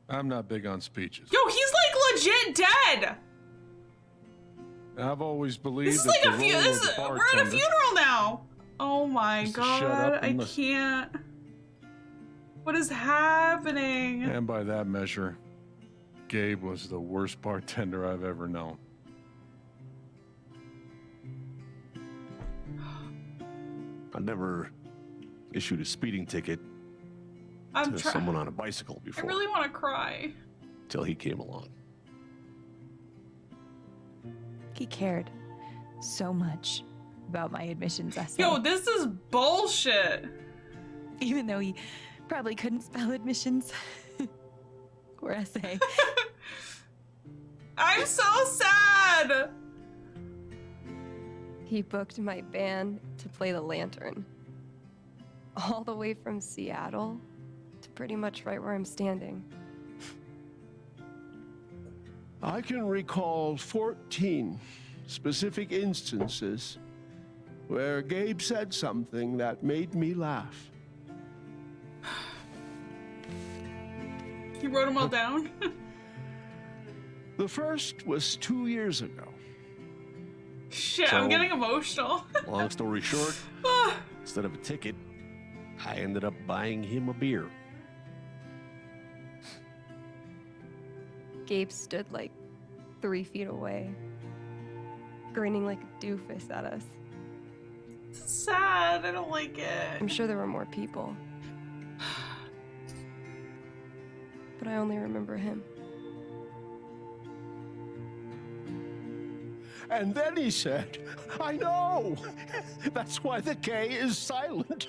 I'm not big on speeches. Yo, he's like legit dead. I've always believed This is that like the a role funeral. of the We're at a bartender funeral now. Oh my is to shut god, up I and listen. can't. What is happening? And by that measure, Gabe was the worst bartender I've ever known. I never issued a speeding ticket I'm to trying. someone on a bicycle I before, really want to cry. till he came along. He cared so much about my admissions essay. Yo, this is bullshit. Even though he probably couldn't spell admissions or essay. I'm so sad. He booked my band to play the lantern. All the way from Seattle to pretty much right where I'm standing. I can recall 14 specific instances where Gabe said something that made me laugh. You wrote them all down? The first was 2 years ago. Shit, So- I'm getting emotional. Long story short, instead of a ticket, I ended up buying him a beer. Gabe stood like 3 feet away, grinning like a doofus at us. It's sad. I don't like I'm it. sure there were more people. But I only remember him. And then he said, I know! That's why the K is silent.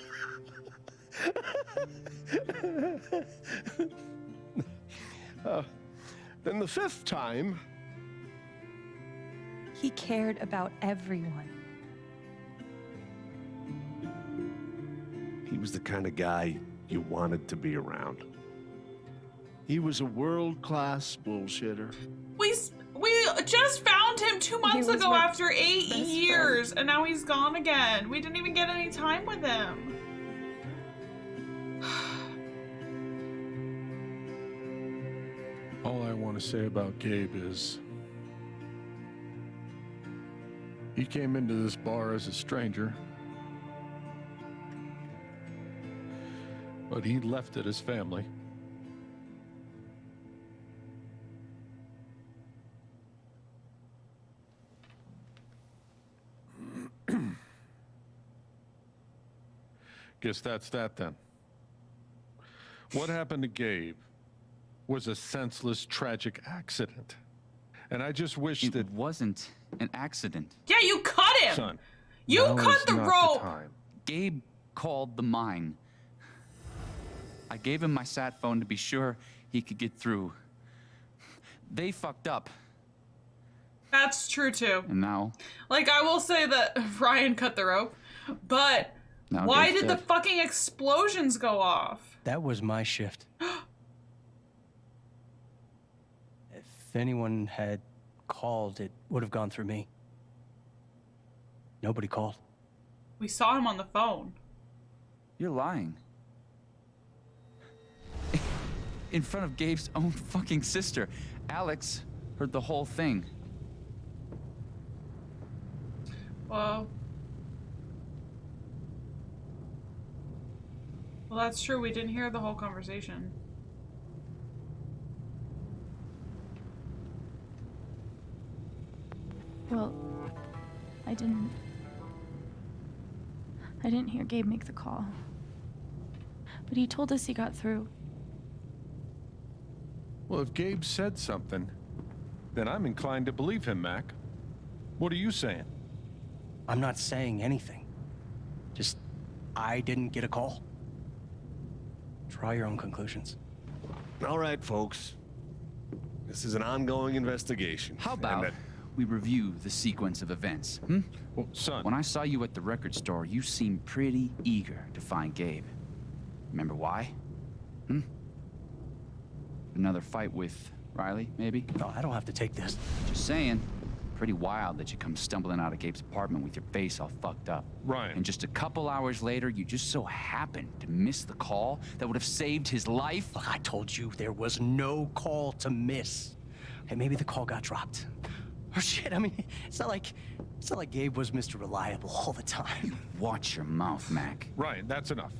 Then the fifth time, He cared about everyone. He was the kind of guy you wanted to be around. he was a world-class bullshitter. We just found him 2 months was ago my after 8 best years, and now he's gone again. We didn't even get any time with him. All I want to say about Gabe is he came into this bar as a stranger, but he left it as family. Guess that's that then. What happened to Gabe was a senseless, tragic accident. And I just wish It that, wasn't an accident. Yeah, you cut him. son, You now cut is the not rope. time. Gabe called the mine. I gave him my sat phone to be sure he could get through. They fucked up, That's true too. and now Like, I will say that Ryan cut the rope, but Now why Gabe's did the dead. fucking explosions go off? That was my shift. If anyone had called, it would have gone through me. Nobody called. We saw him on the phone. you're lying. In front of Gabe's own fucking sister. Alex heard the whole thing. Well, that's true. We didn't hear the whole conversation. Well, I didn't hear Gabe make the call. But he told us he got through. Well, if Gabe said something, then I'm inclined to believe him, Mac. What are you saying? I'm not saying anything. Just, I didn't get a call. Draw your own conclusions. All right, folks. This is an ongoing investigation. How and about we review the sequence of events, hmm? Well, son, When I saw you at the record store, you seemed pretty eager to find Gabe. Remember why? Hmm? Another fight with Riley, maybe? No, I don't have to take this. Just saying. Pretty wild that you come stumbling out of Gabe's apartment with your face all fucked up. Ryan. And just a couple hours later, you just so happened to miss the call that would have saved his life? Look, I told you there was no call to miss. Okay, maybe the call got dropped. Or shit, I mean, it's not like Gabe was Mr. Reliable all the time. Watch your mouth, Mac. Ryan, that's enough.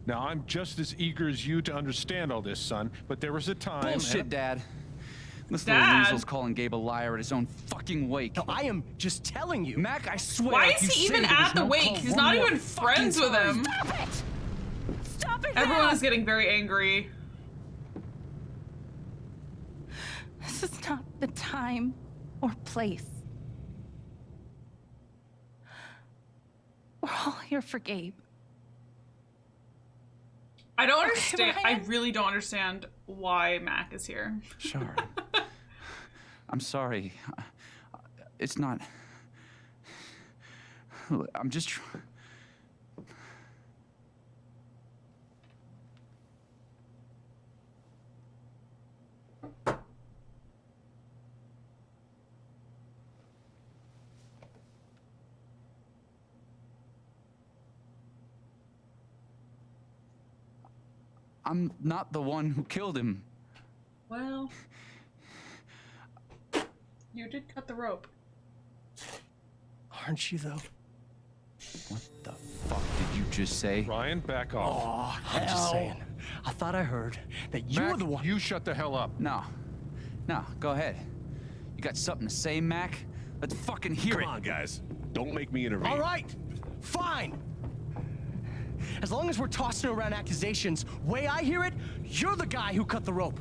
Now, I'm just as eager as you to understand all this, son, but there was a time... Bullshit, Dad. This Dad? little weasel's calling Gabe a liar at his own fucking wake. No, I am just telling you. Mac, I swear. Why if is you he say even there was at the no wake? call He's one not more even fucking friends with time. him. Stop it! Stop it Everyone now! is getting very angry. This is not the time or place. We're all here for Gabe. I don't understand. I Ryan? really don't understand why Mac is here. Sure. I'm sorry. It's not... I'm just... I'm not the one who killed him. Well, you did cut the rope. Aren't you, though? What the fuck did you just say? Ryan, back off. Oh, I'm just saying. I thought I heard that you Mac, were the one. you shut the hell up. No. No, go ahead. You got something to say, Mac? Let's fucking hear Come it. on, guys. Don't make me intervene. All right, fine. As long as we're tossing around accusations, way I hear it, you're the guy who cut the rope.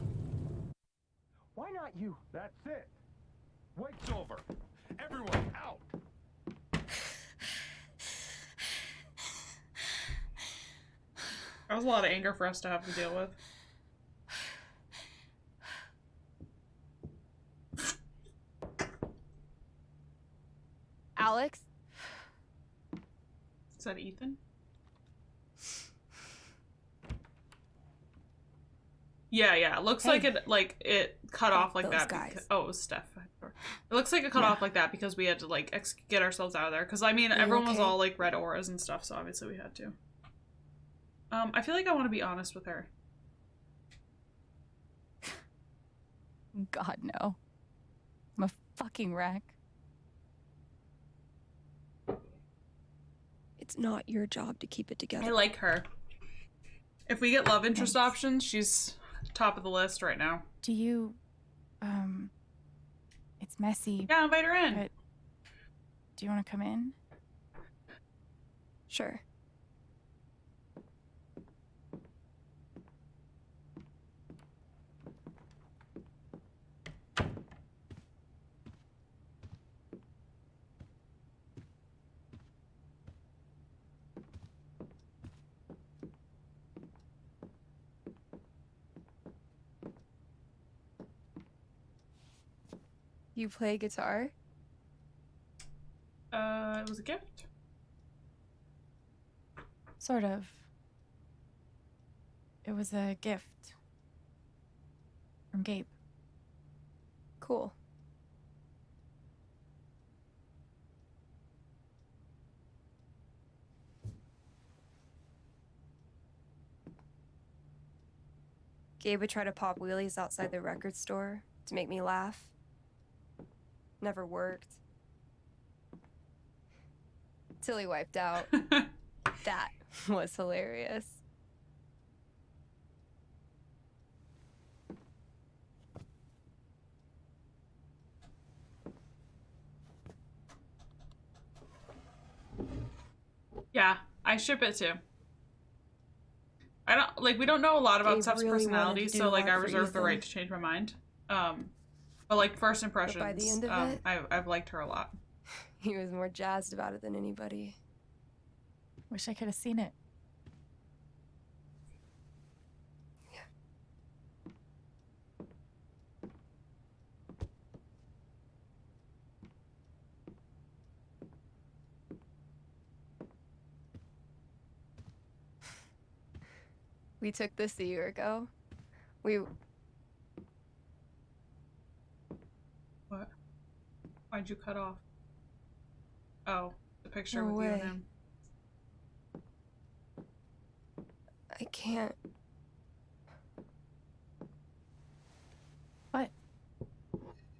Why not you? That's it. Wake's over. Everyone out. That was a lot of anger for us to have to deal with. Alex? Is that Ethan? Yeah. It looks like it cut off like those that. guys. Oh, it was Steph. It looks like it cut off like that because we had to like get ourselves out of there. Because I mean, everyone was okay? all like red auras and stuff, so obviously we had to. I feel like I want to be honest with her. God, no. I'm a fucking wreck. It's not your job to keep it together. I like her. If we get love interest options, she's top of the list right now. Do you, it's messy, Yeah, invite her in. but do you want to come in? Sure. You play guitar? It was a gift. Sort of. It was a gift from Gabe. Cool. Gabe would try to pop wheelies outside the record store to make me laugh. Never worked. Till he wiped out. That was hilarious. Yeah, I ship it too. I don't like we don't know a lot about Gabe Steph's really wanted personality, to do so a like lot I for reserve the Ethan. right to change my mind. But like first impressions, by the end of it- I've liked her a lot. He was more jazzed about it than anybody. Wish I could have seen it. We took this a year ago. Why Why'd you cut off? Oh, the picture No with you and way. him. I can't. What?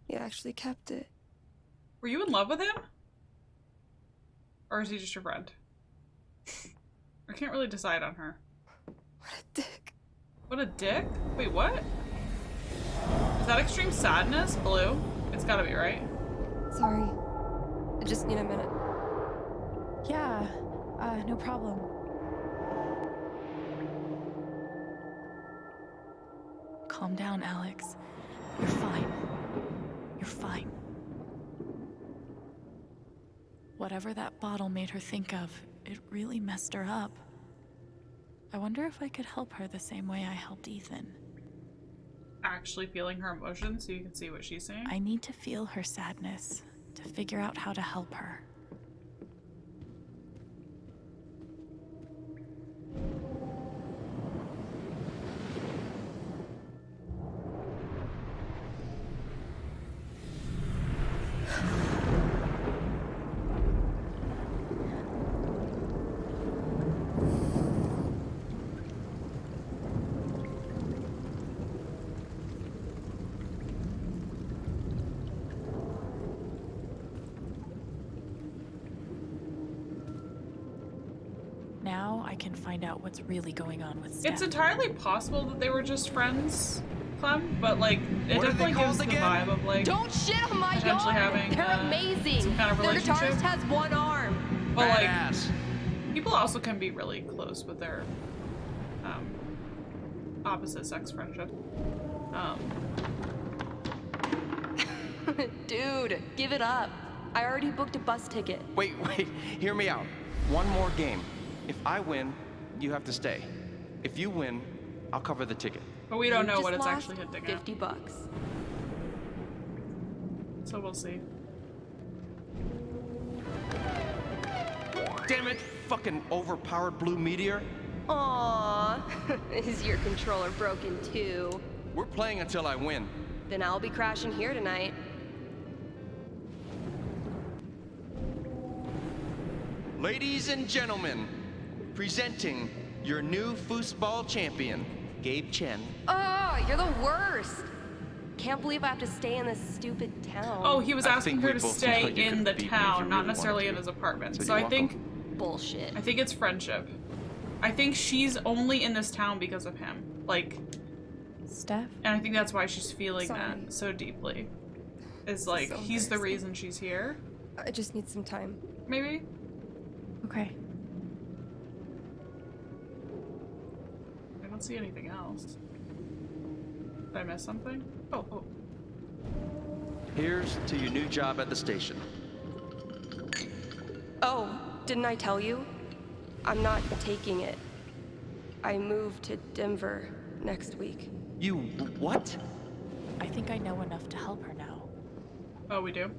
He actually kept it. Were you in love with him? Or is he just your friend? I can't really decide on her. What a dick. What a dick? Wait, what? Is that extreme sadness? Blue? It's gotta be, right? Sorry. I just need a minute. Yeah, no problem. Calm down, Alex. You're fine. You're fine. Whatever that bottle made her think of, it really messed her up. I wonder if I could help her the same way I helped Ethan. Actually feeling her emotions so you can see what she's saying? I need to feel her sadness to figure out how to help her. Now I can find out what's really going on with Steph. It's entirely possible that they were just friends, Clem, but like, it What are they definitely gives called the again? vibe of like, Don't shit on my potentially yard! having, They're amazing! some kind of Their relationship. guitarist has one arm. but like, Badass. people also can be really close with their opposite sex friendship. Dude, give it up. I already booked a bus ticket. Wait, hear me out. One more game. If I win, you have to stay. If you win, I'll cover the ticket. But we don't You know just what it's lost actually hinting at. $50. So we'll see. Damn it, fucking overpowered blue meteor. Aww. Is your controller broken too? We're playing until I win. Then I'll be crashing here tonight. Ladies and gentlemen, presenting your new foosball champion, Gabe Chen. Oh, you're the worst. Can't believe I have to stay in this stupid town. Oh, he was I asking think her we to both stay look like you in could the beat me if town, you not really necessarily in wanted his to. apartment. So So you're I think Bullshit. it's friendship. I think she's only in this town because of him. Like, Steph? and I think that's why she's feeling Sorry. that so deeply. Is is like, so he's the embarrassing. reason she's here, I just need some time. maybe? Okay. I don't see anything else. Did I miss something? Oh. Here's to your new job at the station. Oh, didn't I tell you? I'm not taking it. I move to Denver next week. You what? I think I know enough to help her now. Oh, we do?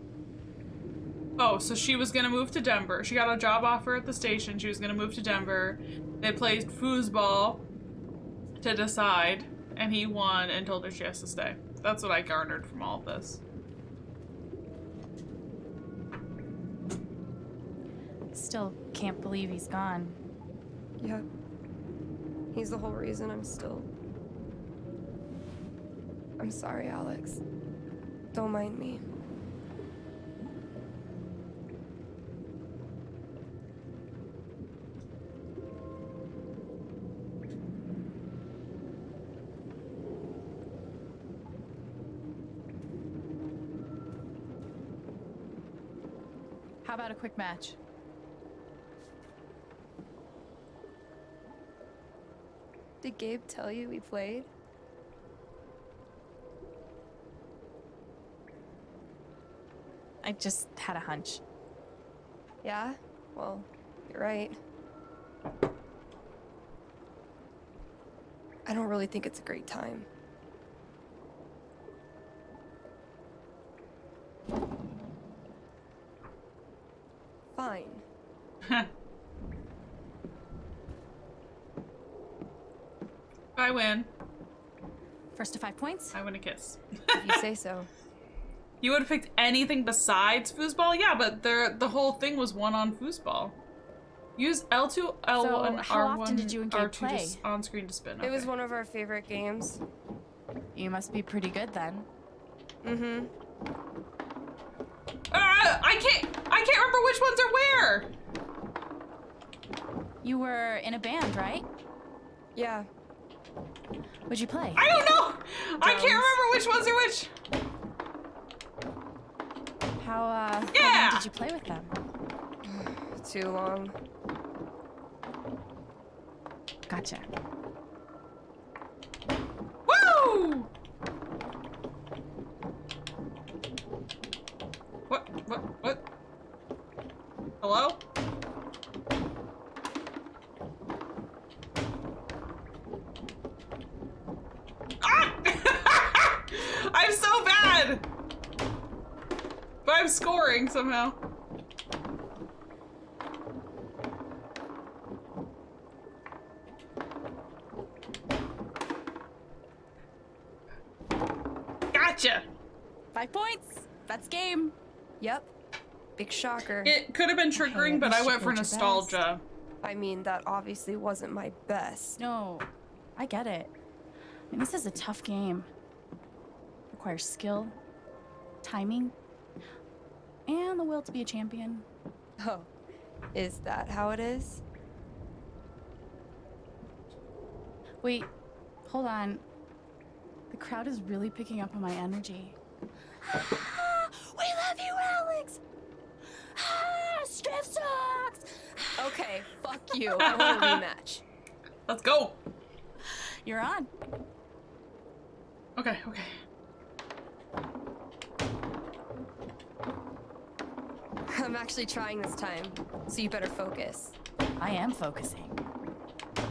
Oh, so she was gonna move to Denver. She got a job offer at the station. She was gonna move to Denver. They played foosball to decide, and he won and told her she has to stay. That's what I garnered from all of this. Still can't believe he's gone. Yeah. He's the whole reason I'm still... I'm sorry, Alex. Don't mind me. How about a quick match? Did Gabe tell you we played? I just had a hunch. Yeah? Well, you're right. I don't really think it's a great time. Fine. I win. First to 5 points? I win a kiss. If you say so. You would have picked anything besides foosball? Yeah, but the whole thing was one on foosball. Use L2, L1, So, how R1, often did you and Gabe R2 play? just on screen to spin. It was Okay. one of our favorite games. You must be pretty good then. Mm-hmm. I can't remember which ones are where. You were in a band, right? Yeah. What'd you play? I don't know. I can't remember which ones are which. How Yeah! long did you play with them? Too long. Gotcha. Woo! What? Hello? Ah! I'm so bad! But I'm scoring somehow. Gotcha! 5 points. That's game. Yep. Big shocker. It could have been triggering, at but I least you went for did your best. nostalgia. I mean, that obviously wasn't my best. No, I get it. I mean, this is a tough game. Requires skill, timing, and the will to be a champion. Oh, is that how it is? Wait, hold on. The crowd is really picking up on my energy. We love you, Alex! Strip socks! Okay, fuck you. I want a rematch. Let's go! You're on. Okay. I'm actually trying this time, so you better focus. I am focusing.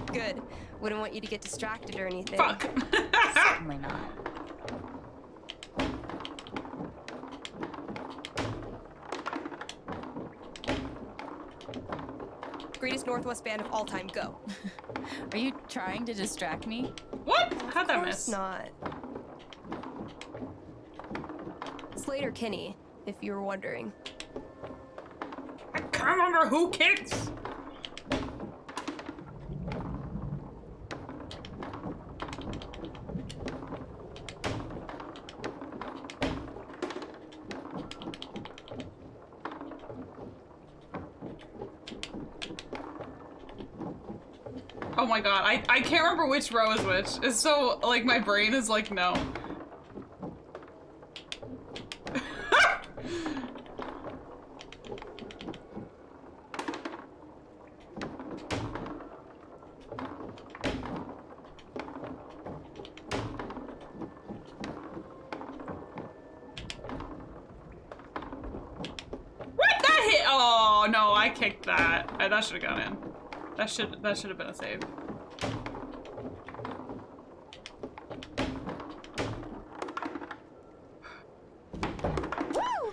Good. Wouldn't want you to get distracted or anything. Fuck! Certainly not. Greatest Northwest band of all time, go. Are you trying to distract me? What? How'd that Of miss? course not. Slater Kinney, if you were wondering. I can't remember who kicks! Oh my god, I can't remember which row is which. It's so, like, my brain is like, no. What? That hit? Oh no, I kicked that. That should have gone in. That should have been a save. Woo!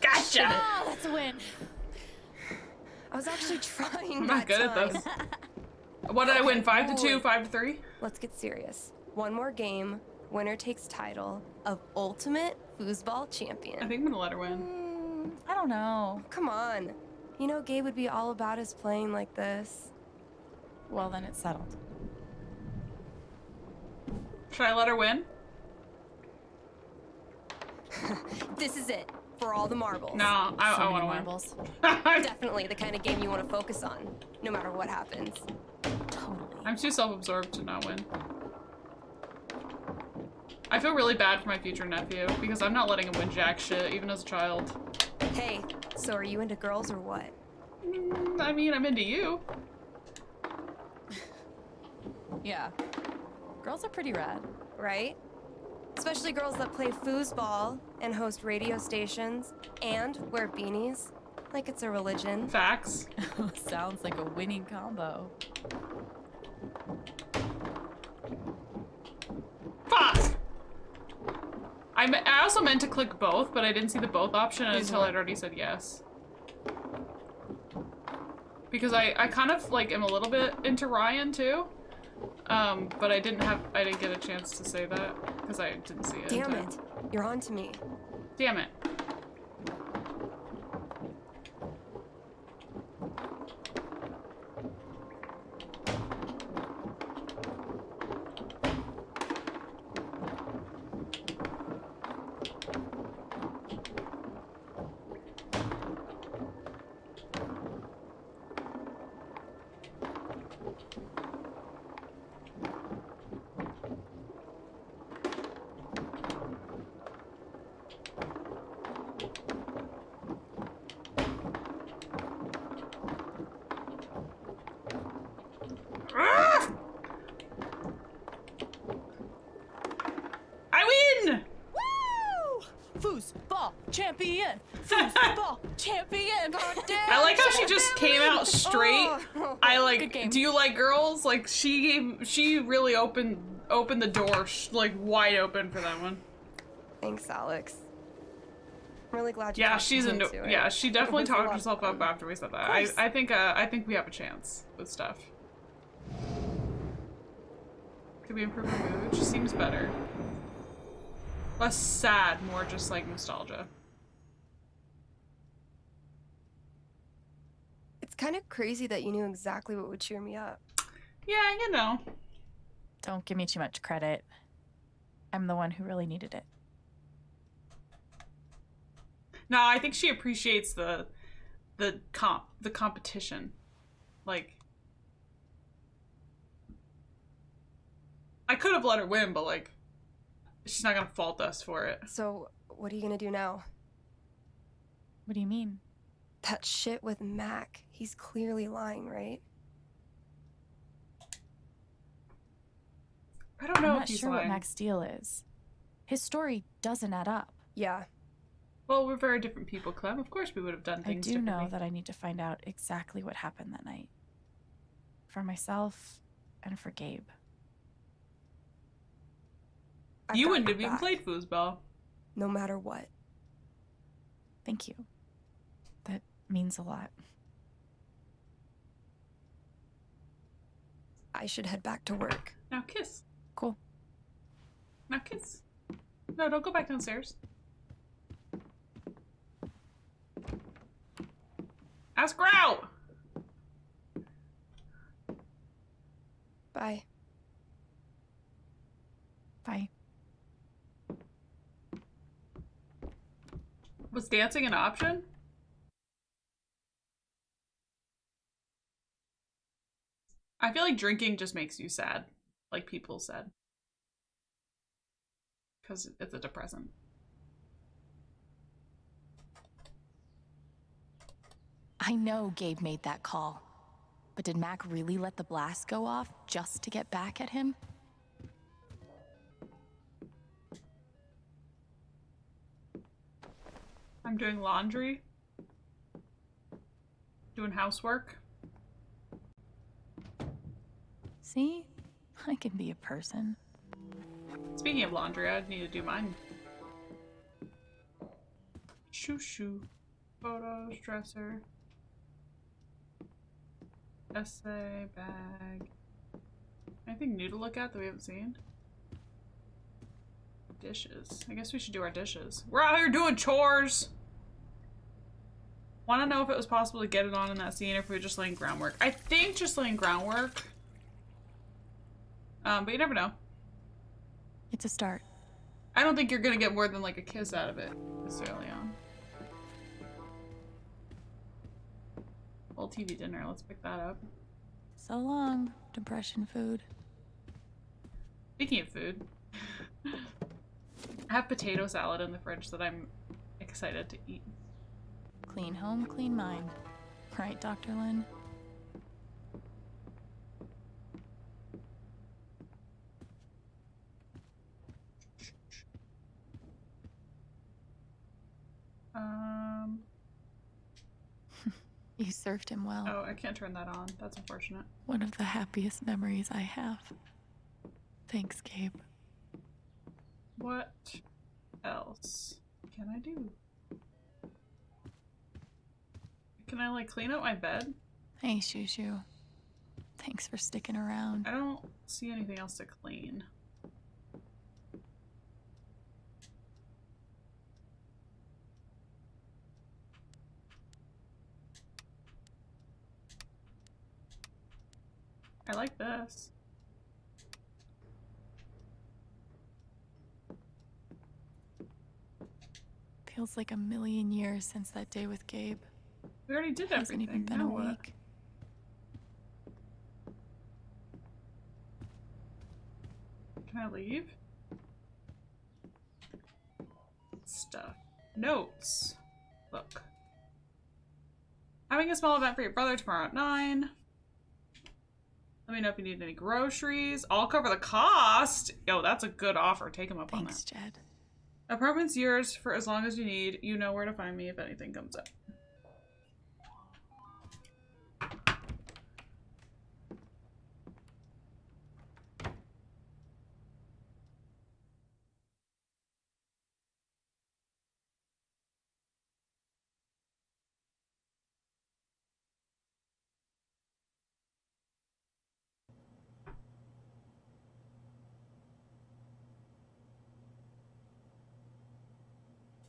Gotcha. Oh, that's a win. I was actually trying I'm that not good at time. this. What did I win? 5 to 2, Holy- 5 to 3? Let's get serious. One more game, winner takes title of Ultimate Foosball Champion. I think I'm gonna let her win. I don't know. Come on. You know Gabe would be all about us playing like this. Well, then it's settled. Should I let her win? This is it. For all the marbles. No, I So want many to marbles. win. Definitely the kind of game you want to focus on, no matter what happens. Totally. I'm too self-absorbed to not win. I feel really bad for my future nephew because I'm not letting him win jack shit, even as a child. Hey, so are you into girls or what? I mean, I'm into you. Yeah. Girls are pretty rad. Right? Especially girls that play foosball and host radio stations and wear beanies like it's a religion. Facts. Sounds like a winning combo. Fuck! I also meant to click both, but I didn't see the both option until I'd already said yes. Because I kind of like am a little bit into Ryan too. But I didn't get a chance to say that because I didn't see it. in Damn time. it. You're on to me. Damn it. Foosball champion! Foosball champion! I like how she just came out straight. I Good like, game. do you like girls? Like, she really opened the door, like, wide open for that one. Thanks, Alex. I'm really glad you Yeah, talked she's me into it. yeah, she definitely It was a lot talked of herself up fun. after we said that. course. I think we have a chance with stuff. Could we improve her mood? She seems better. Less sad, more just like nostalgia. It's kind of crazy that you knew exactly what would cheer me up. Yeah, you know. Don't give me too much credit. I'm the one who really needed it. No, I think she appreciates the competition. Like, I could have let her win, but like, she's not gonna fault us for it. So, what are you gonna do now? What do you mean? That shit with Mac. He's clearly lying, right? I don't know I'm if not he's sure lying. what Mac's deal is. His story doesn't add up. Yeah. Well, we're very different people, Clem. Of course we would have done I things do differently. know that I need to find out exactly what happened that night. For myself and for Gabe. I've You got wouldn't your have even back, played foosball. no matter what. Thank you. That means a lot. I should head back to work. Now kiss. Cool. Now kiss. No, don't go back downstairs. Ask her out! Bye. Bye. Was dancing an option? I feel like drinking just makes you sad, like people said. Because it's a depressant. I know Gabe made that call. But did Mac really let the blast go off just to get back at him? I'm doing laundry. Doing housework. See? I can be a person. Speaking of laundry, I need to do mine. Shoo shoo. Photos, dresser. Essay, bag. Anything new to look at that we haven't seen? Dishes. I guess we should do our dishes. We're out here doing chores! Want to know if it was possible to get it on in that scene or if we were just laying groundwork. I think just laying groundwork. But you never know. It's a start. I don't think you're gonna get more than like a kiss out of it this early on. Well, TV dinner, let's pick that up. So long, depression food. Speaking of food, I have potato salad in the fridge that I'm excited to eat. Clean home, clean mind. Right, Dr. Lynn? You served him well. Oh, I can't turn that on. That's unfortunate. One of the happiest memories I have. Thanks, Gabe. What else can I do? Can I, like, clean up my bed? Hey, Shushu. Thanks for sticking around. I don't see anything else to clean. I like this. Feels like a million years since that day with Gabe. We already did Hasn't everything. even been Now a what? week. Can I leave? Stuff. Notes. Look. Having a small event for your brother tomorrow at 9. Let me know if you need any groceries. I'll cover the cost. Yo, that's a good offer. Take him up on that. Thanks, Jed. Apartment's yours for as long as you need. You know where to find me if anything comes up.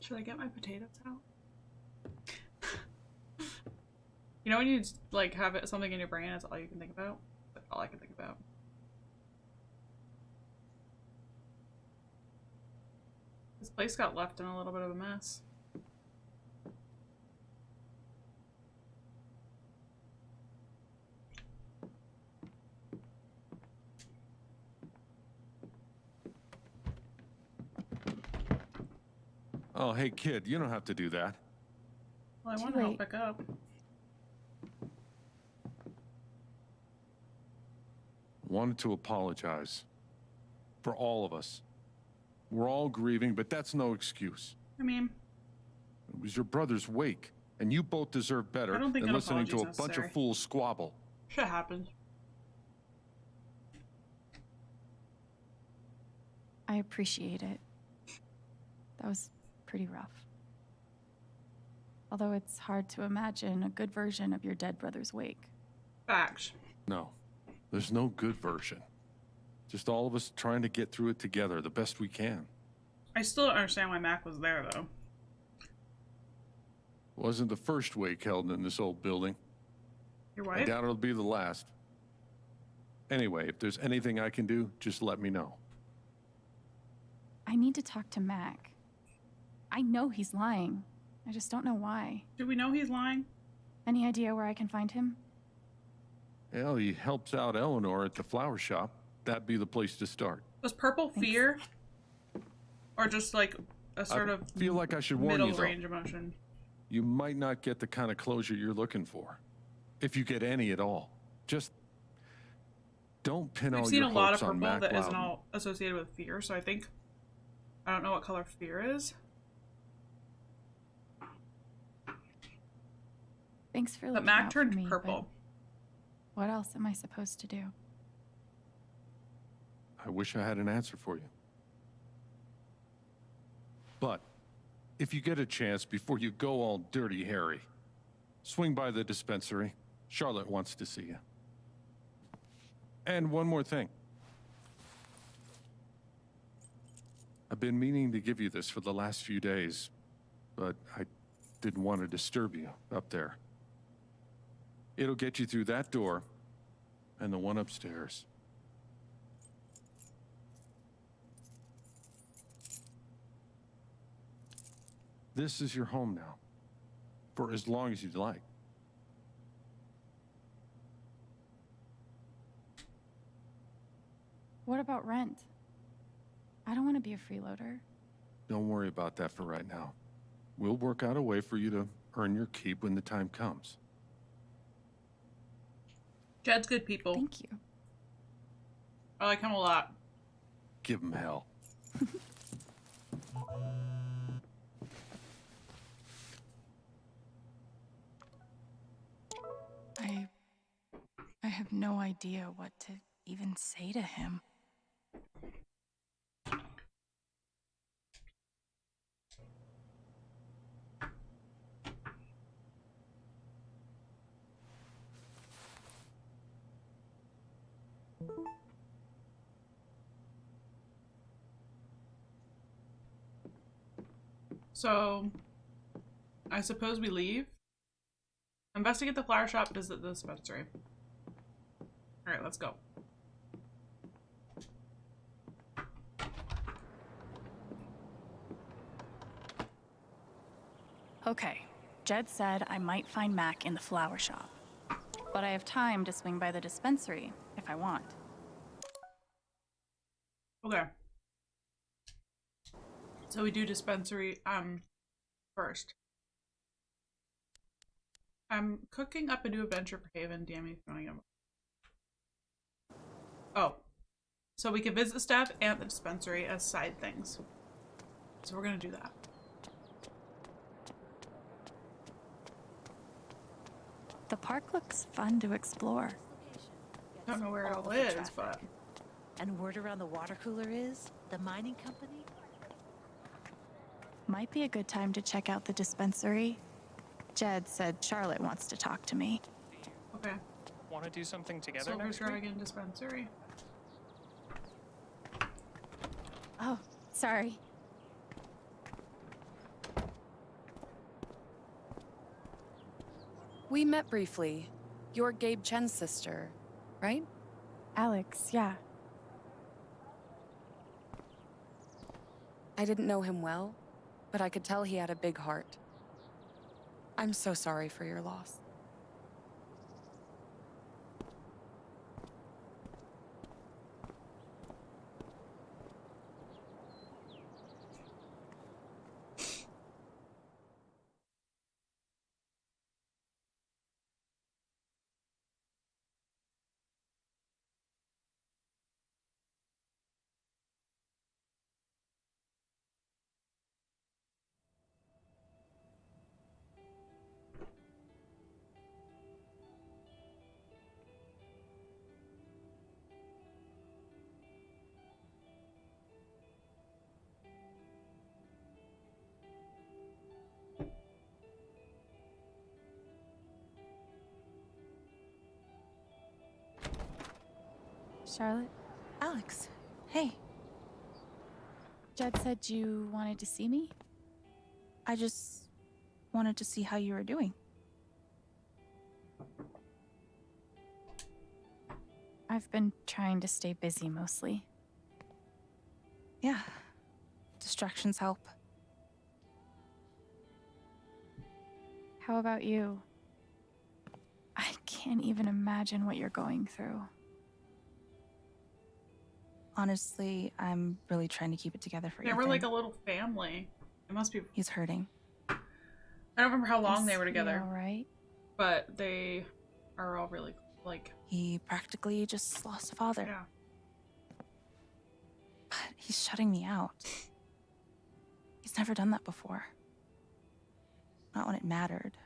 Should I get my potatoes out? You know when you just, like, have it, something in your brain, that's all you can think about? That's all I can think about. This place got left in a little bit of a mess. Oh, hey, kid, you don't have to do that. Well, I Too want to help late. pick up. Wanted to apologize. For all of us. We're all grieving, but that's no excuse. I mean, It was your brother's wake, and you both deserve better I don't think than an listening to a apology's bunch necessary. of fools squabble. shit happened. I appreciate it. That was pretty rough. Although it's hard to imagine a good version of your dead brother's wake. Fact. No, there's no good version. Just all of us trying to get through it together the best we can. I still don't understand why Mac was there, though. Wasn't the first wake held in this old building. Your I wife? doubt it'll be the last. Anyway, if there's anything I can do, just let me know. I need to talk to Mac. I know he's lying. I just don't know why. Do we know he's lying? Any idea where I can find him? Well, he helps out Eleanor at the flower shop. That'd be the place to start. Was purple Thanks. fear? Or just like a sort I of feel like I should warn middle you, though. range emotion? You might not get the kind of closure you're looking for. If you get any at all. Just don't pin We've all seen your a lot hopes of on purple Mac that isn't Loudon. all associated with fear, so I think I don't know what color fear is. Thanks for But looking Mac out for turned me, but purple. what else am I supposed to do? I wish I had an answer for you. But if you get a chance before you go all dirty Harry, swing by the dispensary. Charlotte wants to see you. And one more thing. I've been meaning to give you this for the last few days, but I didn't want to disturb you up there. It'll get you through that door and the one upstairs. This is your home now, for as long as you'd like. What about rent? I don't want to be a freeloader. Don't worry about that for right now. We'll work out a way for you to earn your keep when the time comes. Jed's good people. Thank you. I like him a lot. Give him hell. I have no idea what to even say to him. So, I suppose we leave. Investigate the flower shop, visit the dispensary. Alright, let's go. Okay, Jed said I might find Mac in the flower shop. But I have time to swing by the dispensary if I want. Okay. So we do dispensary, first. I'm cooking up a new adventure for Haven. Damn me, throwing him. Oh. So we can visit staff and the dispensary as side things. So we're gonna do that. The park looks fun to explore. Don't know where it all is, but... And word around the water cooler is the mining company? Might be a good time to check out the dispensary. Jed said Charlotte wants to talk to me. Okay. Want to do something together Silver next week? Dragon dispensary. Oh, sorry. We met briefly. You're Gabe Chen's sister, right? Alex, yeah. I didn't know him well, but I could tell he had a big heart. I'm so sorry for your loss. Charlotte? Alex, hey. Jed said you wanted to see me? I just wanted to see how you were doing. I've been trying to stay busy mostly. Yeah. Distractions help. How about you? I can't even imagine what you're going through. Honestly, I'm really trying to keep it together for Yeah, Ethan. we're like a little family. It must be. He's hurting. I don't remember how long Is they were he together, all right? but they are all really like. He practically just lost a father. Yeah. But he's shutting me out. He's never done that before. Not when it mattered.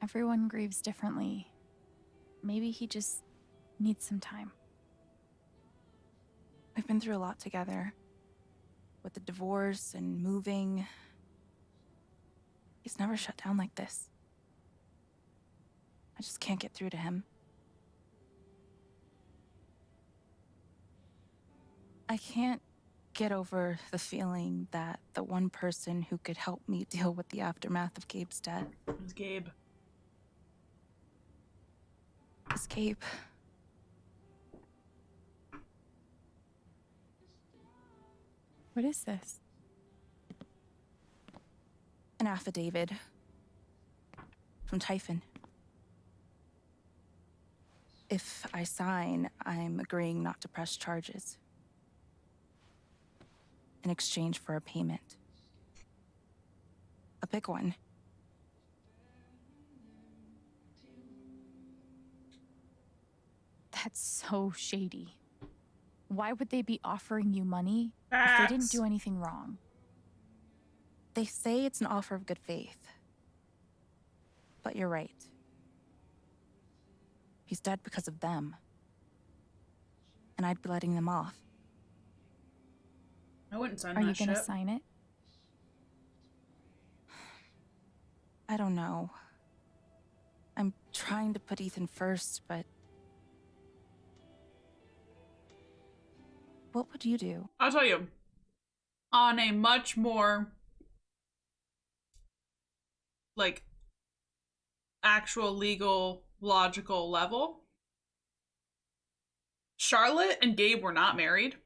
Everyone grieves differently. Maybe he just needs some time. We've been through a lot together. With the divorce and moving. He's never shut down like this. I just can't get through to him. I can't get over the feeling that the one person who could help me deal with the aftermath of Gabe's death Who's Gabe? is Gabe. What is this? An affidavit from Typhon. If I sign, I'm agreeing not to press charges in exchange for a payment. A big one. That's so shady. Why would they be offering you money if they didn't do anything wrong? They say it's an offer of good faith. But you're right. He's dead because of them. And I'd be letting them off. I wouldn't sign Are that you gonna shit. sign it? I don't know. I'm trying to put Ethan first, but... What would you do? I'll tell you. On a much more like actual legal, logical level, Charlotte and Gabe were not married.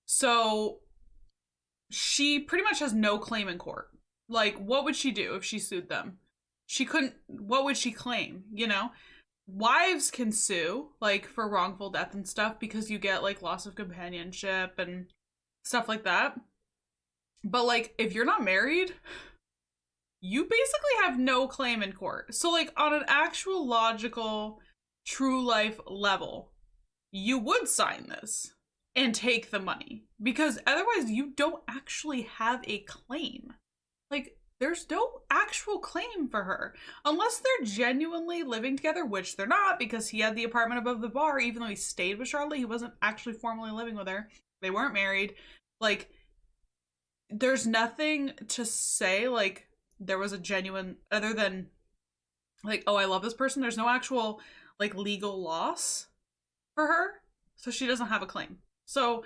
So she pretty much has no claim in court. Like, what would she do if she sued them? She couldn't, what would she claim, you know? Wives can sue, like, for wrongful death and stuff because you get, like, loss of companionship and stuff like that. But, like, if you're not married, you basically have no claim in court. So, like, on an actual logical, true life level, you would sign this and take the money because otherwise you don't actually have a claim. Like, there's no actual claim for her unless they're genuinely living together, which they're not because he had the apartment above the bar. Even though he stayed with Charlotte, he wasn't actually formally living with her. They weren't married. Like, there's nothing to say, like, there was a genuine, other than, like, oh, I love this person. There's no actual, like, legal loss for her. So she doesn't have a claim. So,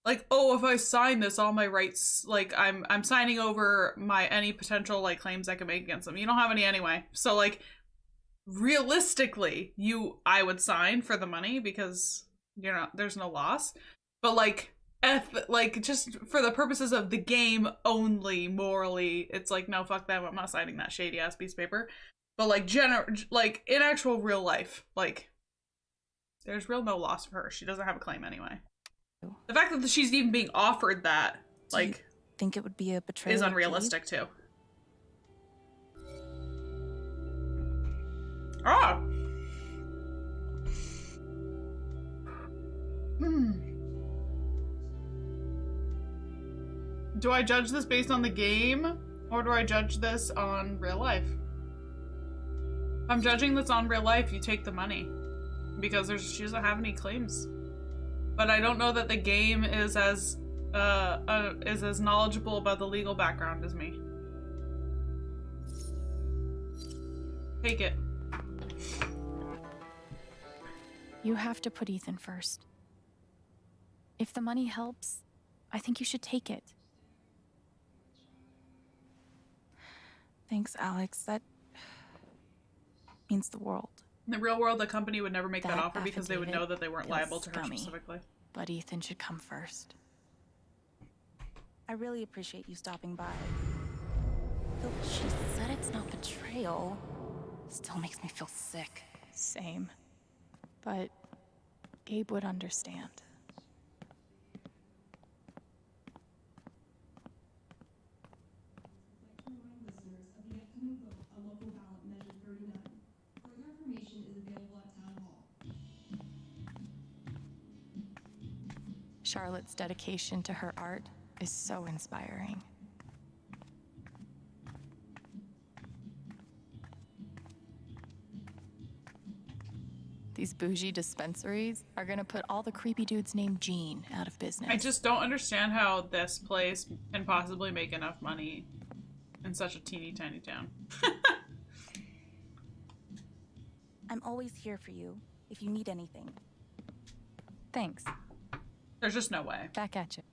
like, oh, if I sign this, all my rights, like, I'm signing over my any potential, like, claims I can make against them. You don't have any anyway. So, like, realistically, I would sign for the money because, you know, there's no loss. But, like, just for the purposes of the game only, morally, it's like, no, fuck them. I'm not signing that shady ass piece of paper. But, like, like, in actual real life, like, there's real no loss for her. She doesn't have a claim anyway. The fact that she's even being offered that, like, think it would be a betrayal is unrealistic too. Ah. Do I judge this based on the game, or do I judge this on real life? If I'm judging this on real life, you take the money because she doesn't have any claims. But I don't know that the game is as knowledgeable about the legal background as me. Take it. You have to put Ethan first. If the money helps, I think you should take it. Thanks, Alex. That means the world. In the real world, the company would never make that offer because they would know that they weren't liable to her scummy, specifically. But Ethan should come first. I really appreciate you stopping by. Though she said it's not betrayal, still makes me feel sick. Same. But Gabe would understand. Charlotte's dedication to her art is so inspiring. These bougie dispensaries are gonna put all the creepy dudes named Gene out of business. I just don't understand how this place can possibly make enough money in such a teeny tiny town. I'm always here for you if you need anything. Thanks. There's just no way. Back at you.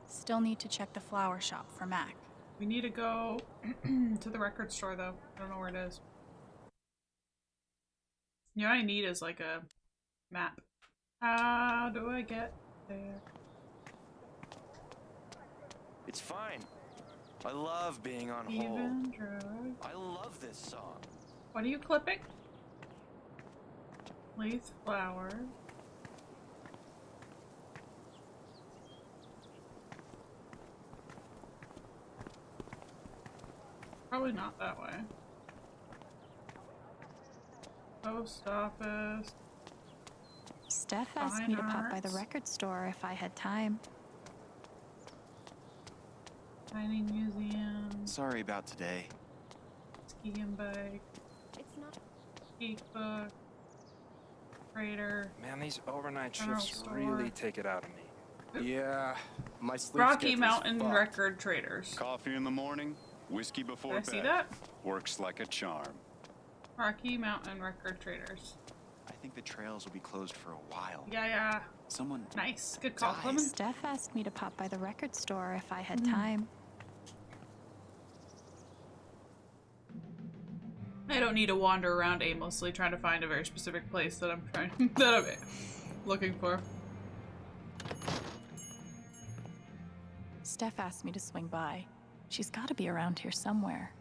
Still need to check the flower shop for Mac. We need to go to the record store though. I don't know where it is. You know what I need is like a map. How do I get there? It's fine. I love being on hold. I love this song. What are you clipping? Leaf flower. Probably not that way. Post office. Steph asked me to pop by the record store if I had time. Tiny museum. Sorry about today. Ski and bike. It's not. Geek book. Trader. Man, these overnight General shifts store. really take it out of me. Yeah, my sleep Rocky schedule's Mountain fucked. Record Traders. Coffee in the morning, Whiskey before Did I see bed. that? Works like a charm. Rocky Mountain Record Traders. I think the trails will be closed for a while. Yeah. Someone Nice. Good call, Clement. Steph asked me to pop by the record store if I had time. I don't need to wander around aimlessly trying to find a very specific place that I'm that I'm looking for. Steph asked me to swing by. She's got to be around here somewhere.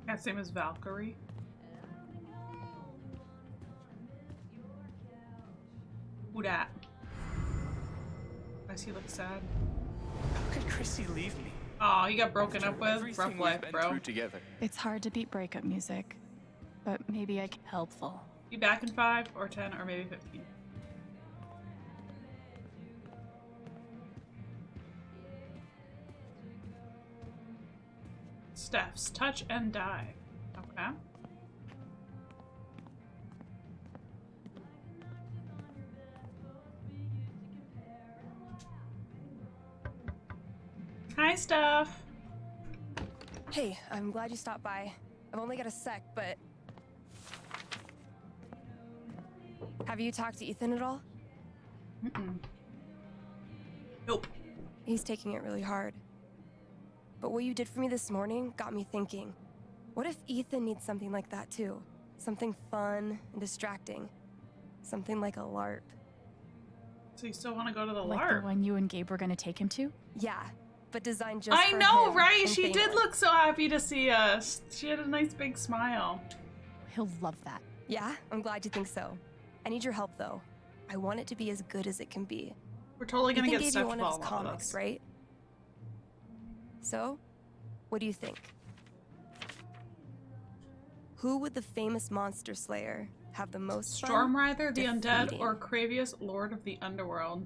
Yeah, same as Valkyrie. Who dat? Why does he look sad? How could Chrissy leave me? Oh, you got broken up with? Everything Rough we've life, been bro. through together. It's hard to beat breakup music, but maybe I can helpful. Be back in 5 or 10 or maybe 15. Steph's touch and die. Okay. Hi, Steph. Hey, I'm glad you stopped by. I've only got a sec, but... Have you talked to Ethan at all? Nope. He's taking it really hard. But what you did for me this morning got me thinking. What if Ethan needs something like that too? Something fun and distracting. Something like a LARP. So you still want to go to the Like LARP? the one you and Gabe were gonna take him to? Yeah, but designed just I for know, him right? and She did Thanos. look so happy to see us. She had a nice big smile. He'll love that. Yeah, I'm glad you think so. I need your help though. I want it to be as good as it can be. We're totally gonna Ethan get gave Steph you one to of fall his in love with comics, us. right? So, what do you think? Who would the famous monster slayer have the most fun Stormrider the Undead defeating? or Kravius, Lord of the Underworld?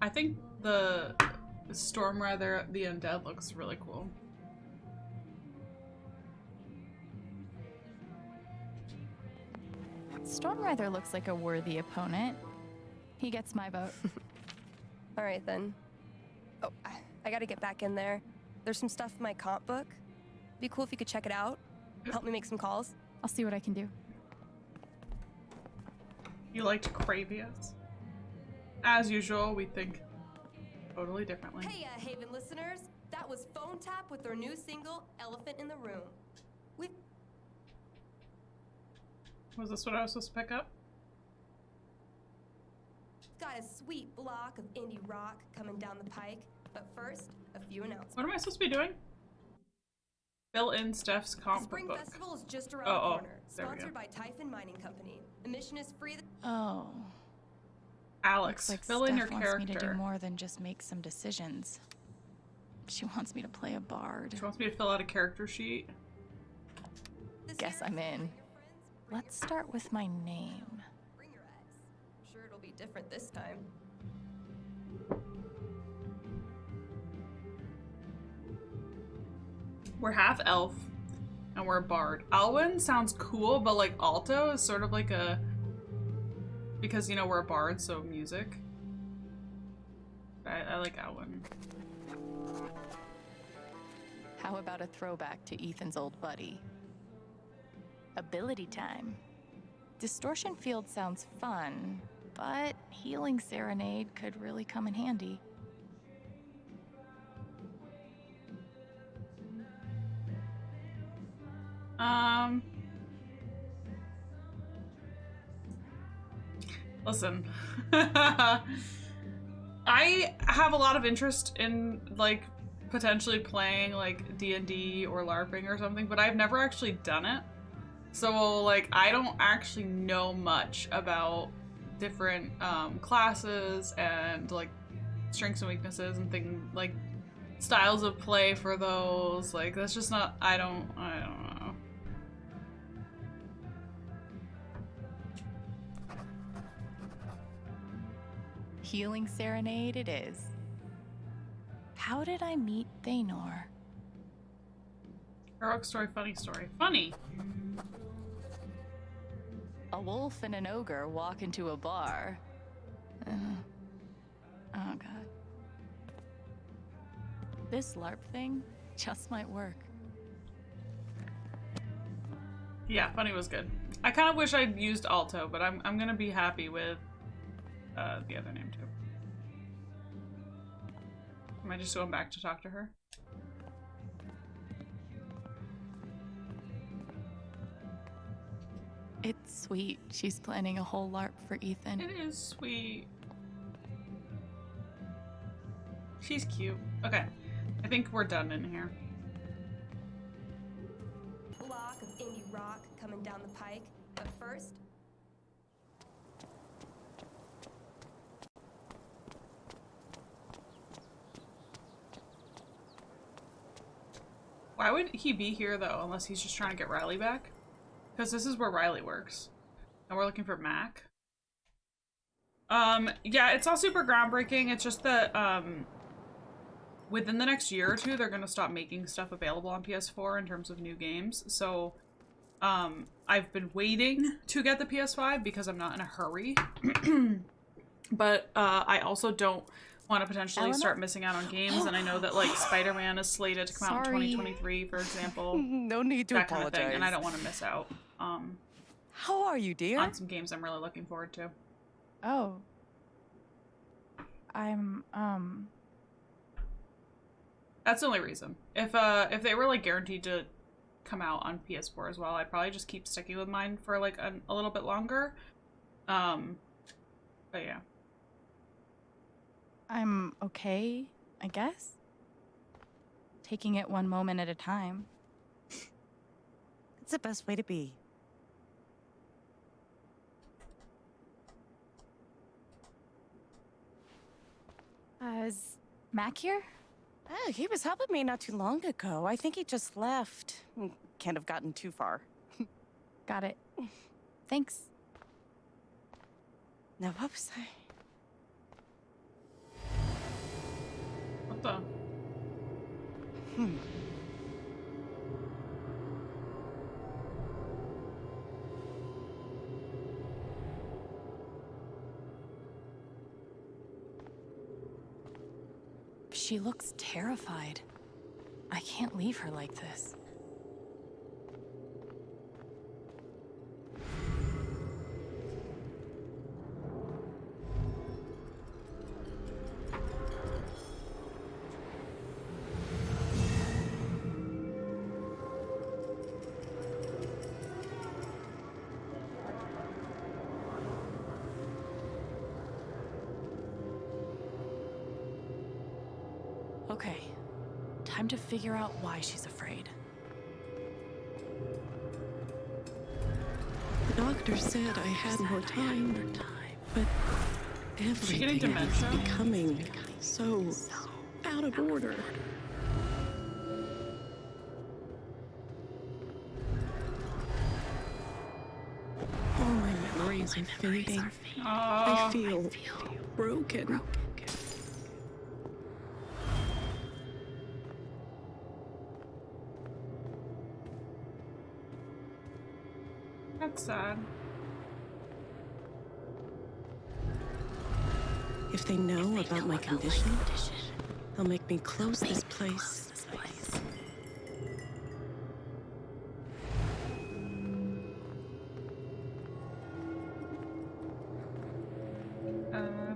I think the Stormrider the Undead looks really cool. Stormrider looks like a worthy opponent. He gets my vote. All right then. Oh, I gotta get back in there. There's some stuff in my comp book. Be cool if you could check it out. Help me make some calls. I'll see what I can do. You liked Kravius? As usual, we think totally differently. Hey, Haven listeners. That was Phone Tap with their new single, Elephant in the Room. We've Was this what I was supposed to pick up? got a sweet block of indie rock coming down the pike. But first, a few announcements. What am I supposed to be doing? Fill in Steph's The comp Spring book. Festival is just around Oh, the oh, corner. there we go. Sponsored by Typhon Mining Company. Admission is free. Oh. Alex, Like fill in your Steph wants me to do character. more than just make some decisions. She wants me to play a bard. She wants me to fill out a character sheet. Guess I'm in. Let's start with my name. Bring your ex. I'm sure it'll be different this time. We're half elf, and we're a bard. Alwyn sounds cool, but like alto is sort of like a... Because, you know, we're a bard, so music. I like Alwyn. How about a throwback to Ethan's old buddy? Ability time. Distortion Field sounds fun, but Healing Serenade could really come in handy. Listen. I have a lot of interest in, like, potentially playing, like, D&D or LARPing or something, but I've never actually done it. So, like, I don't actually know much about different classes and, like, strengths and weaknesses and things, like, styles of play for those. Like, that's just not, I don't know. Healing Serenade it is. How did I meet Thanor? Heroic story, funny story. Funny. A wolf and an ogre walk into a bar. Oh god. This LARP thing just might work. Yeah, funny was good. I kind of wish I'd used Alto, but I'm gonna be happy with the other name too. Am I just going back to talk to her? It's sweet. She's planning a whole LARP for Ethan. It is sweet. She's cute. Okay, I think we're done in here. Block of indie rock coming down the pike, but first. Why would he be here though, unless he's just trying to get Riley back? Because this is where Riley works. And we're looking for Mac. Yeah, it's all super groundbreaking. It's just that, within the next year or two, they're gonna stop making stuff available on PS4 in terms of new games. So, I've been waiting to get the PS5 because I'm not in a hurry. But, I also don't want to potentially start missing out on games, and I know that, like, Spider-Man is slated to come out in 2023, for example. No need to that kind of apologize. thing, and I don't want to miss out. How are you, dear? On some games I'm really looking forward to. Oh. I'm, That's the only reason. If they were, like, guaranteed to come out on PS4 as well, I'd probably just keep sticking with mine for, like, a little bit longer. But yeah. I'm okay, I guess. Taking it one moment at a time. It's the best way to be. Is Mac here? Oh, he was helping me not too long ago. I think he just left. Can't have gotten too far. Got it. Thanks. Now, what was I? What the? She looks terrified. I can't leave her like this. Okay, time to figure out why she's afraid. The doctor said I had more time, but everything is dementia? becoming so out of order. All my memories are fading. I feel broken. That's sad. If they know about my condition, they'll make me close this place.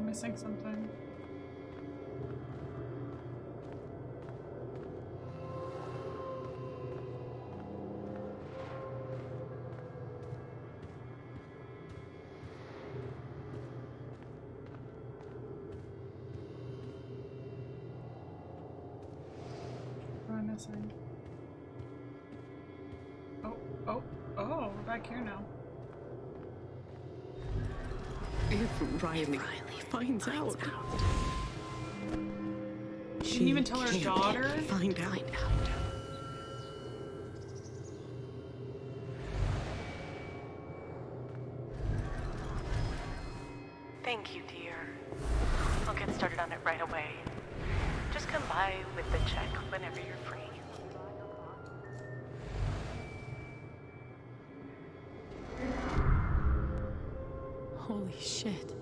Missing something. Missing. Oh, we're back here now. If Riley finds out. She didn't even tell her can't daughter? Find out. Thank you, dear. I'll get started on it right away. Just come by with the check whenever you're free. Holy shit.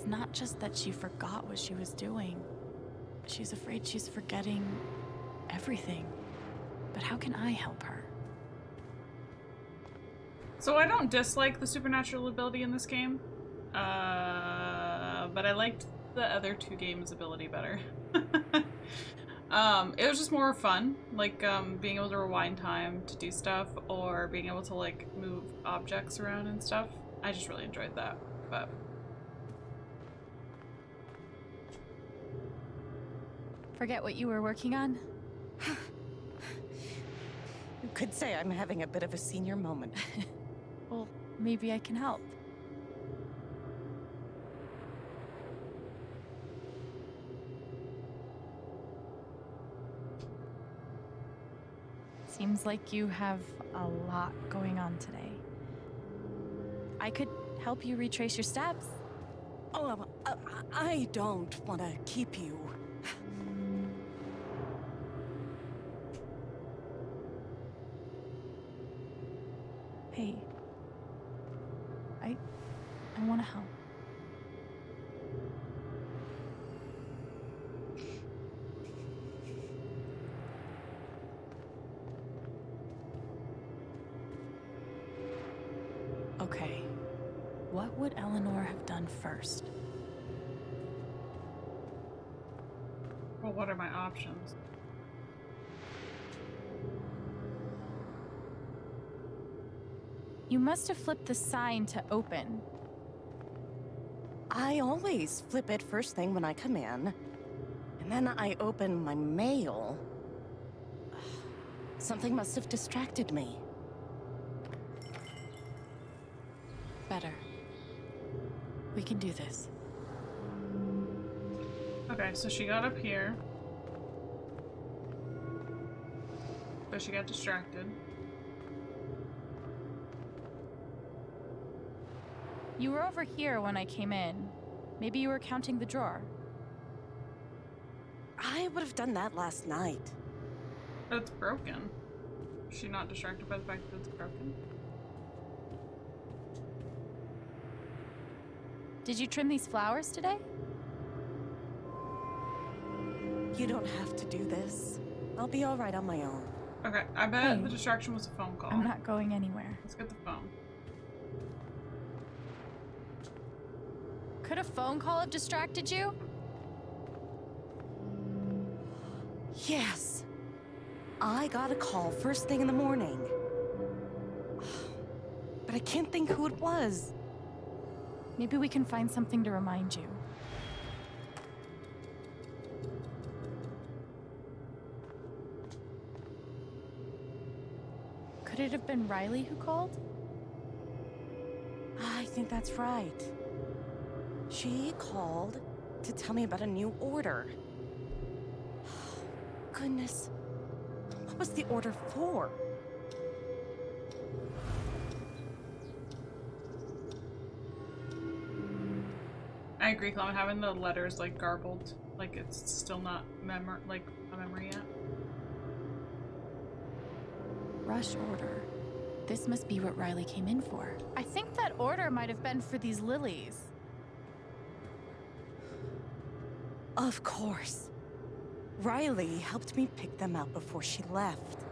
It's not just that she forgot what she was doing. She's afraid she's forgetting everything. But how can I help her? So I don't dislike the supernatural ability in this game, but I liked the other two games' ability better. It was just more fun, like being able to rewind time to do stuff, or being able to like move objects around and stuff. I just really enjoyed that, but. Forget what you were working on? You could say I'm having a bit of a senior moment. Well, maybe I can help. Seems like you have a lot going on today. I could help you retrace your steps. Oh, I don't want to keep you. Hey, I want to help. Okay, what would Eleanor have done first? Well, what are my options? You must have flipped the sign to open. I always flip it first thing when I come in, and then I open my mail. Something must have distracted me. Better. We can do this. Okay, so she got up here, but she got distracted. You were over here when I came in. Maybe you were counting the drawer. I would have done that last night. But it's broken. Is she not distracted by the fact that it's broken? Did you trim these flowers today? You don't have to do this. I'll be all right on my own. Okay, I bet the distraction was a phone call. I'm not going anywhere. Let's get the phone. Could a phone call have distracted you? Yes. I got a call first thing in the morning. But I can't think who it was. Maybe we can find something to remind you. Could it have been Riley who called? I think that's right. She called to tell me about a new order. Goodness. What was the order for? I agree, Clement, having the letters like garbled, like it's still not a memory yet. Rush order. This must be what Riley came in for. I think that order might have been for these lilies. Of course. Riley helped me pick them out before she left.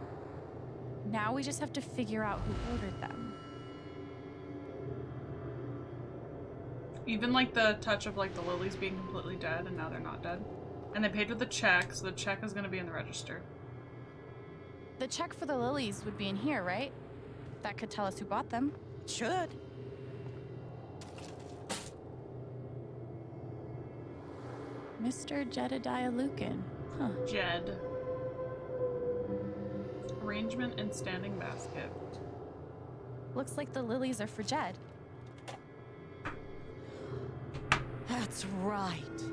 Now we just have to figure out who ordered them. Even like the touch of like the lilies being completely dead and now they're not dead. And they paid with a check, so the check is gonna be in the register. The check for the lilies would be in here, right? That could tell us who bought them. Should. Mr. Jedediah Lucan. Huh. Jed. Arrangement and standing basket. Looks like the lilies are for Jed. That's right.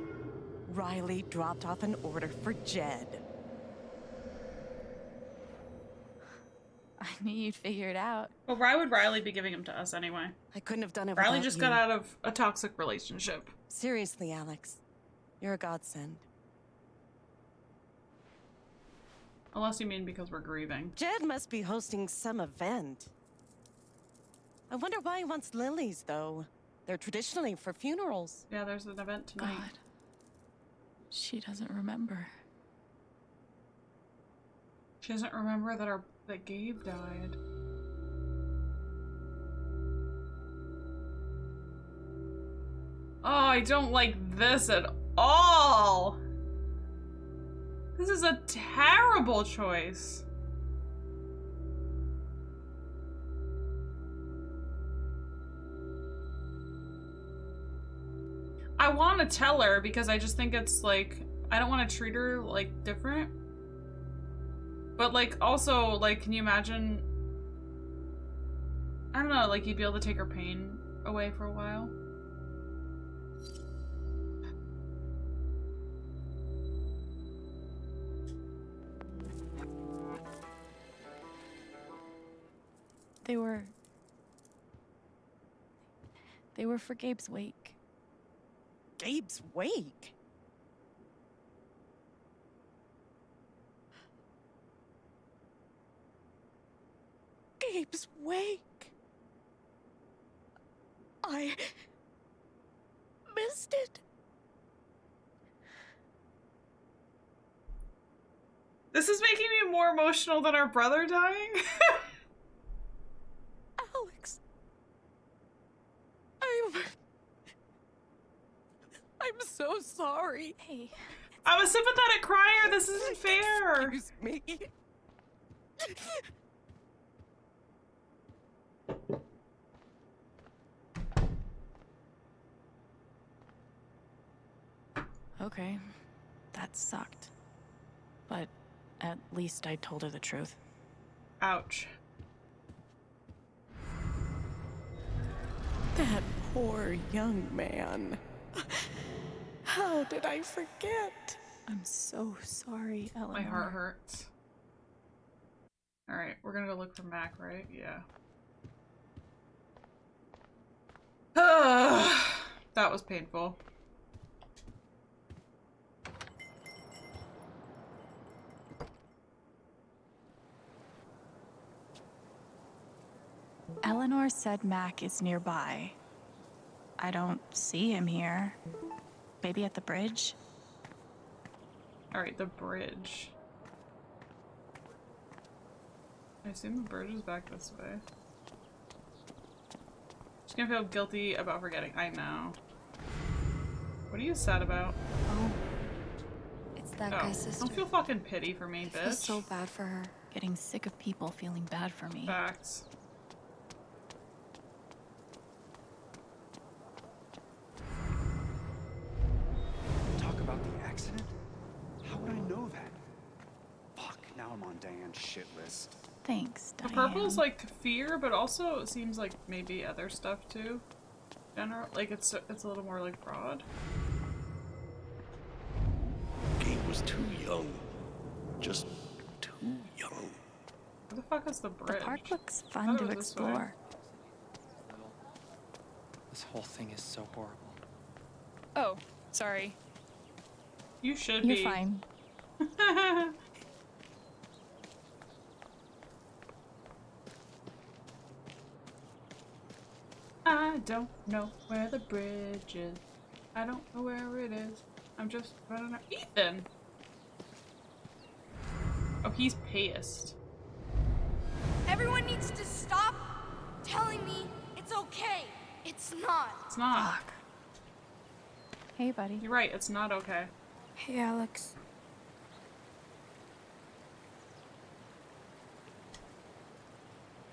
Riley dropped off an order for Jed. I knew you'd figure it out. Well, why would Riley be giving them to us anyway? I couldn't have done it Riley without just you. got out of a toxic relationship. Seriously, Alex. You're a godsend. Unless you mean because we're grieving. Jed must be hosting some event. I wonder why he wants lilies, though. They're traditionally for funerals. Yeah, there's an event tonight. God. She doesn't remember. She doesn't remember that Gabe died. Oh, I don't like this at all. This is a terrible choice. I want to tell her because I just think it's like, I don't want to treat her like different. But like also like, can you imagine, I don't know, like you'd be able to take her pain away for a while. They were for Gabe's wake. Gabe's wake? Gabe's wake? I missed it. This is making me more emotional than our brother dying. Alex. I'm so sorry. Hey. I'm a sympathetic crier. This isn't fair. Excuse me. Okay. That sucked. But at least I told her the truth. Ouch. That poor young man. How did I forget? I'm so sorry, Eleanor. My heart hurts. Alright, we're gonna go look for Mac, right? Yeah. That was painful. Eleanor said Mac is nearby. I don't see him here. Maybe at the bridge? Alright, the bridge. I assume the bridge is back this way. She's gonna feel guilty about forgetting. I know. What are you sad about? Oh. It's that guy's sister. Don't feel fucking pity for me, bitch. I feel so bad for her. Getting sick of people feeling bad for me. Facts. Talk about the accident? How would I know that? Fuck, now I'm on Diane's shit list. Thanks, The Diane. purple's like fear, but also it seems like maybe other stuff too. General, like it's a little more like broad. Gabe was too young. Just too young. Where the fuck is the bridge? The park looks I fun thought to it was this way. explore. This whole thing is so horrible. Oh, sorry. You should You're be. fine. I don't know where the bridge is. I don't know where it is. I'm just running out. Ethan! Oh, he's pissed. Everyone needs to stop telling me it's okay. It's not. It's not. Fuck. Hey, buddy. You're right, it's not okay. Hey, Alex.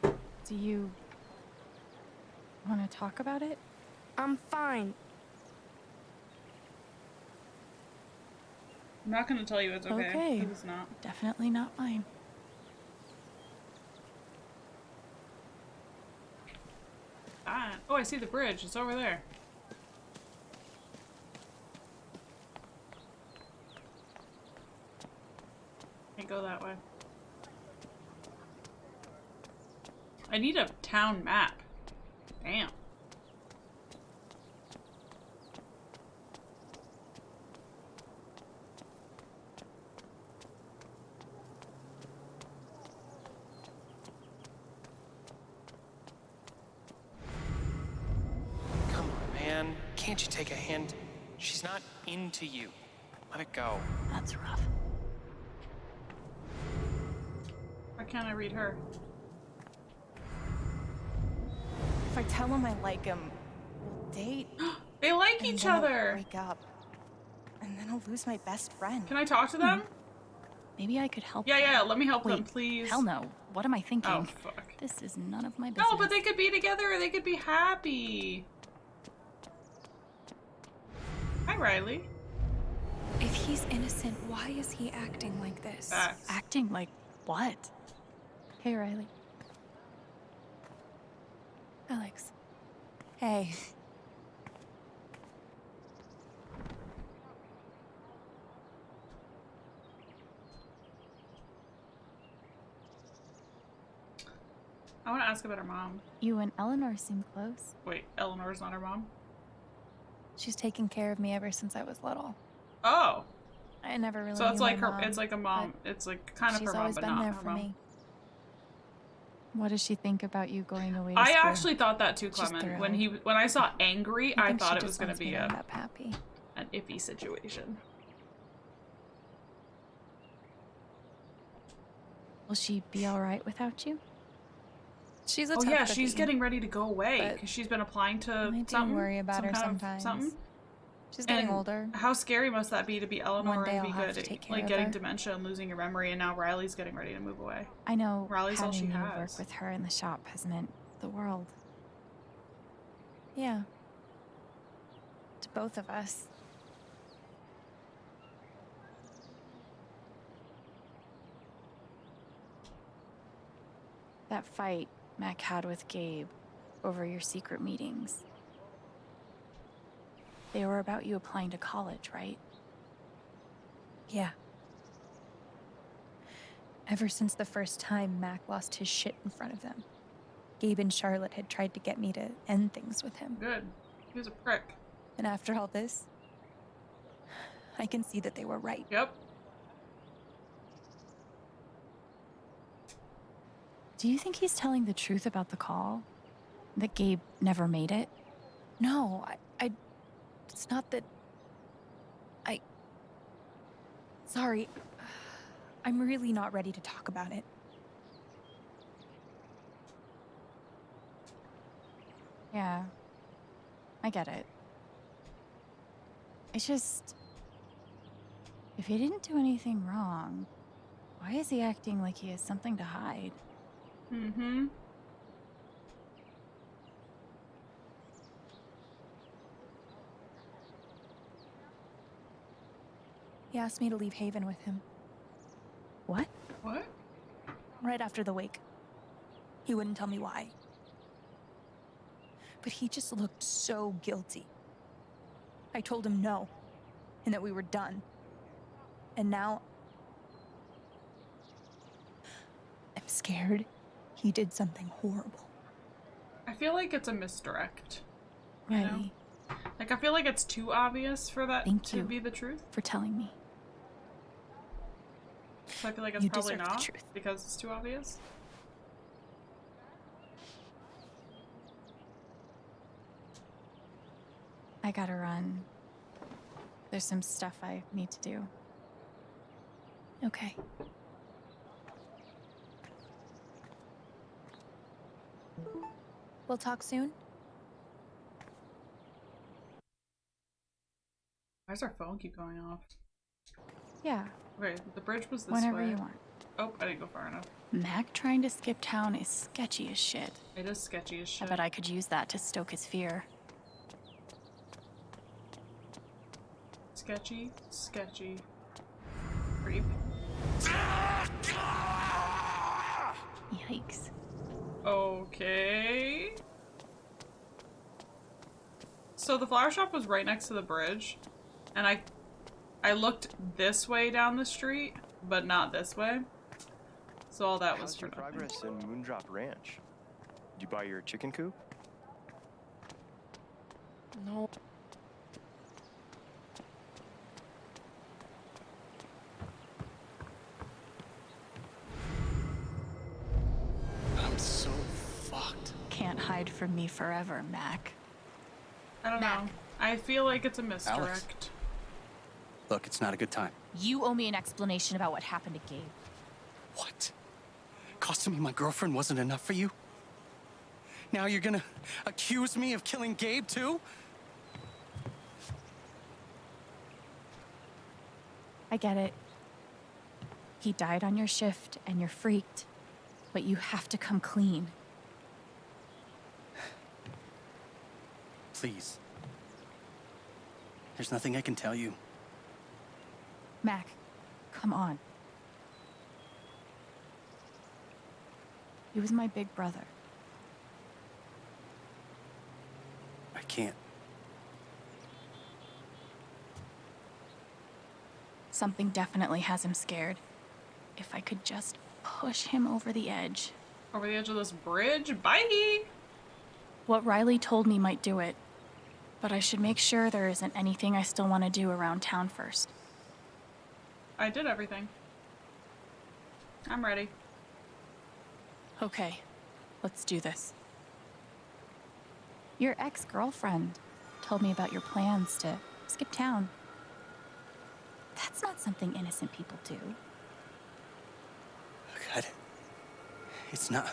Do you want to talk about it? I'm fine. I'm not gonna tell you it's okay. Okay. 'Cause it's not. Definitely not mine. Ah. Oh, I see the bridge. It's over there. Can't go that way. I need a town map. Damn. Come on, can't you take a hint? She's not into you. Let it go. That's rough. Why can't I read her? If I tell him I like him, we'll date. They like and each then I'll other. break up. And then I'll lose my best friend. Can I talk to them? Maybe I could help Yeah, them. yeah, let me help them, Wait, please. Hell no. What am I thinking? Oh, fuck. This is none of my business. No, but they could be together or they could be happy. Hi, Riley. If he's innocent, why is he acting like this? Acting like what? Hey, Riley. Alex. Hey. I want to ask about her mom. You and Eleanor seem close. Wait, Eleanor's not her mom? She's taken care of me ever since I was little. Oh. I never really So it's knew like my her. mom, It's like a mom. It's like kind of her she's mom, always but been not there her for mom. me. What does she think about you going away to I school? actually thought that too, She's Clement. thrilled. When I saw angry, I think thought she it was just gonna wants me be to end up happy. an iffy situation. Will she be all right without you? She's a Oh tough yeah, cookie, she's getting ready to go away but because she's been applying to I do something. worry about some her kind of sometimes. Something. She's getting And older. How scary must that be to be Eleanor One day and be I'll have good to at take care like of getting her. dementia and losing your memory, and now Riley's getting ready to move away. I know Riley's all having she you has. work with her in the shop has meant the world. Yeah. To both of us. That fight Mac had with Gabe over your secret meetings. They were about you applying to college, right? Yeah. Ever since the first time Mac lost his shit in front of them, Gabe and Charlotte had tried to get me to end things with him. Good. He was a prick. And after all this, I can see that they were right. Yep. Do you think he's telling the truth about the call? That Gabe never made it? No, it's not that... Sorry. I'm really not ready to talk about it. Yeah. I get it. It's just... If he didn't do anything wrong, why is he acting like he has something to hide? Mm-hmm. He asked me to leave Haven with him. What? What? Right after the wake. He wouldn't tell me why. But he just looked so guilty. I told him no, and that we were done. And now... I'm scared he did something horrible. I feel like it's a misdirect. You know? Riley, Like, I feel like it's too obvious for that Thank to you. be the truth. for telling me. So I feel like it's You probably deserve the not truth. because it's too obvious. I gotta run. There's some stuff I need to do. Okay. We'll talk soon? Why does our phone keep going off? Yeah, Okay, the bridge was this whenever way. you want. Oh, I didn't go far enough. Mac trying to skip town is sketchy as shit. It is sketchy as shit. I bet I could use that to stoke his fear. Sketchy, sketchy. Creep. Yikes. Okay. So the flower shop was right next to the bridge, and I looked this way down the street, but not this way. So all that was How's for your nothing. progress in Moondrop Ranch? Did you buy your chicken coop? No. I'm so fucked. Can't hide from me forever, Mac. I don't know. I feel like it's a misdirect. Look, it's not a good time. You owe me an explanation about what happened to Gabe. What? Costing me my girlfriend wasn't enough for you? Now you're gonna accuse me of killing Gabe, too? I get it. He died on your shift and you're freaked, but you have to come clean. Please. There's nothing I can tell you. Mac, come on. He was my big brother. I can't. Something definitely has him scared. If I could just push him over the edge. Over the edge of this bridge? Bye! What Riley told me might do it, but I should make sure there isn't anything I still want to do around town first. I did everything. I'm ready. Okay, let's do this. Your ex-girlfriend told me about your plans to skip town. That's not something innocent people do. God. It's not...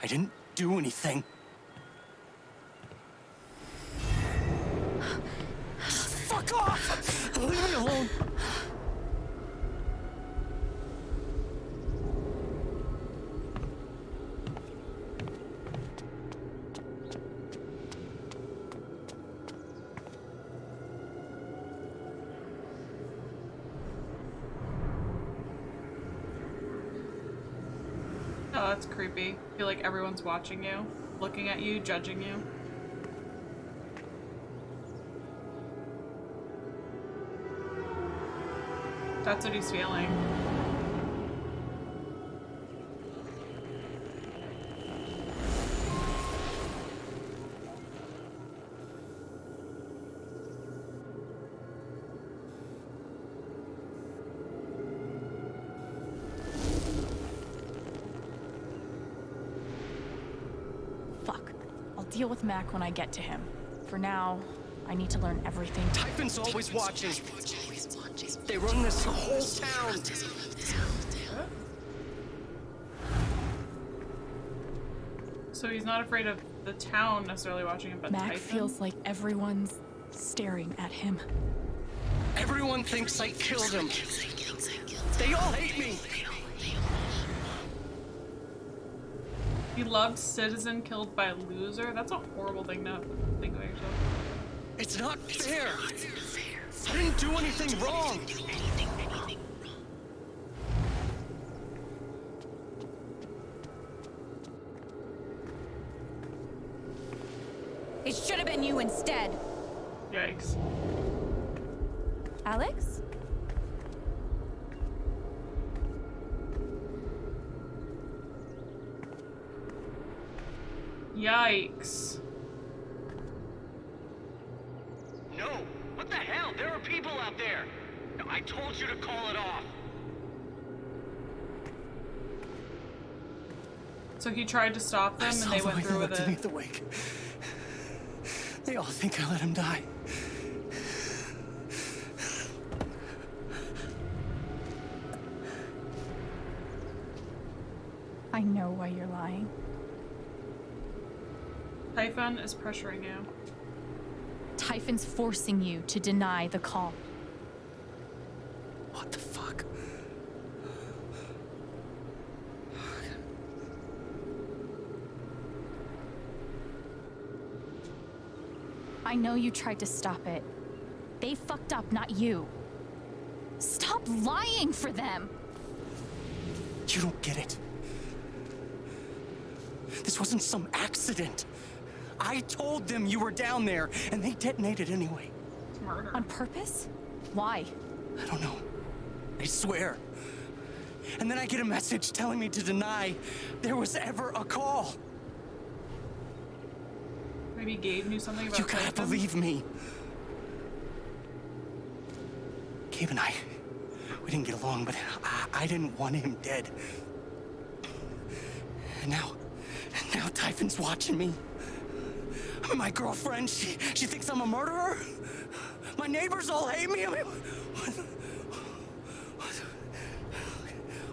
I didn't do anything. Fuck off! Leave me alone! Oh, that's creepy. I feel like everyone's watching you, looking at you, judging you. That's what he's feeling. Fuck. I'll deal with Mac when I get to him. For now, I need to learn everything. Typhon's always watching. They run this whole town. So he's not afraid of the town necessarily watching him, but Mac Typhon? feels like everyone's staring at him. Everyone thinks I killed him. They all hate me. He loved citizen killed by loser? That's a horrible thing to think of yourself. It's not fair. I didn't do anything wrong. It should have been you instead. Yikes. Alex? Yikes. No! What the hell? There are people out there! I told you to call it off! So he tried to stop them and they went through with it. The wake. They all think I let him die. I know why you're lying. Typhon is pressuring you. Typhon's forcing you to deny the call. What the fuck? I know you tried to stop it. They fucked up, not you. Stop lying for them! You don't get it. This wasn't some accident. I told them you were down there, and they detonated anyway. Murder. On purpose? Why? I don't know. I swear. And then I get a message telling me to deny there was ever a call. Maybe Gabe knew something about You gotta Typhon? believe me. Gabe and I, we didn't get along, but I didn't want him dead. And now Typhon's watching me. My girlfriend, she thinks I'm a murderer? My neighbors all hate me? I mean,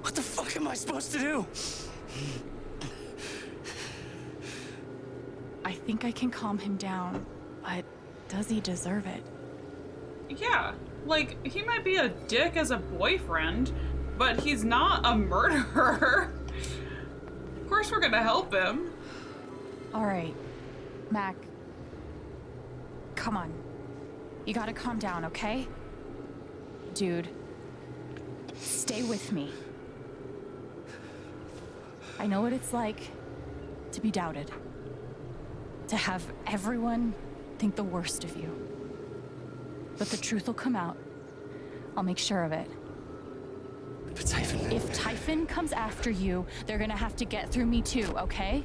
what the fuck am I supposed to do? I think I can calm him down, but does he deserve it? Yeah, like, he might be a dick as a boyfriend, but he's not a murderer. Of course we're gonna help him. All right, Mac. Come on. You gotta calm down, okay? Dude, stay with me. I know what it's like to be doubted. To have everyone think the worst of you. But the truth will come out. I'll make sure of it. But Typhon... If Typhon comes after you, they're gonna have to get through me too, okay?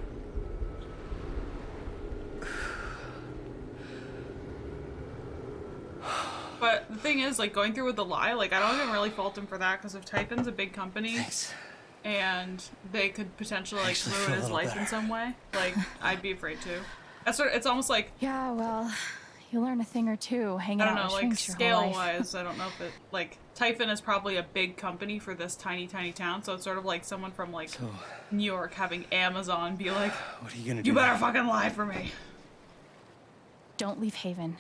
But the thing is, like, going through with the lie, like, I don't even really fault him for that, because if Typhon's a big company, and they could potentially, like, ruin his life in some way, like, I'd be afraid too. It's almost like... Yeah, well, you learn a thing or two hanging out with I don't know, like, shrinks your whole life. scale-wise, I don't know if it... Like, Typhon is probably a big company for this tiny, tiny town, so it's sort of like someone from, like, New York having Amazon be like, what are you gonna do? You better fucking lie for me. Don't leave Haven.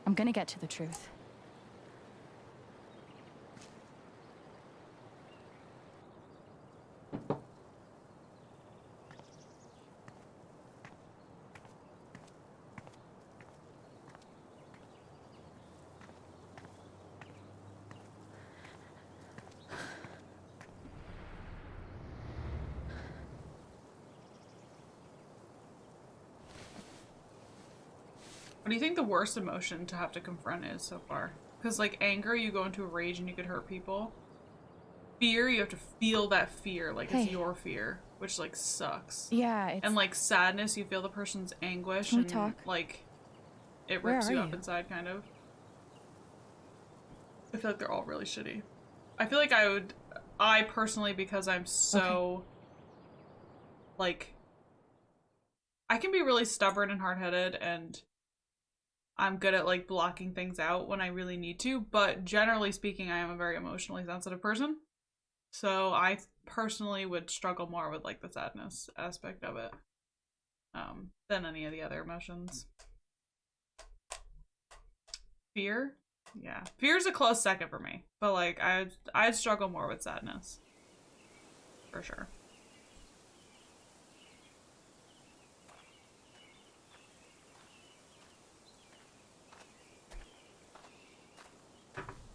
I'm gonna get to the truth. What do you think the worst emotion to have to confront is so far? Because, like, anger, you go into a rage and you could hurt people. Fear, you have to feel that fear, like it's your fear, which, like, sucks. Yeah, it's... And, like, sadness, you feel the person's anguish Can we and, talk? like, it Where rips are you up you? inside, kind of. I feel like they're all really shitty. I feel like I personally, because I'm so, like, I can be really stubborn and hard-headed, and I'm good at, like, blocking things out when I really need to, but generally speaking, I am a very emotionally sensitive person. So I personally would struggle more with, like, the sadness aspect of it than any of the other emotions. Fear? Yeah. Fear's a close second for me, but, like, I'd struggle more with sadness. For sure.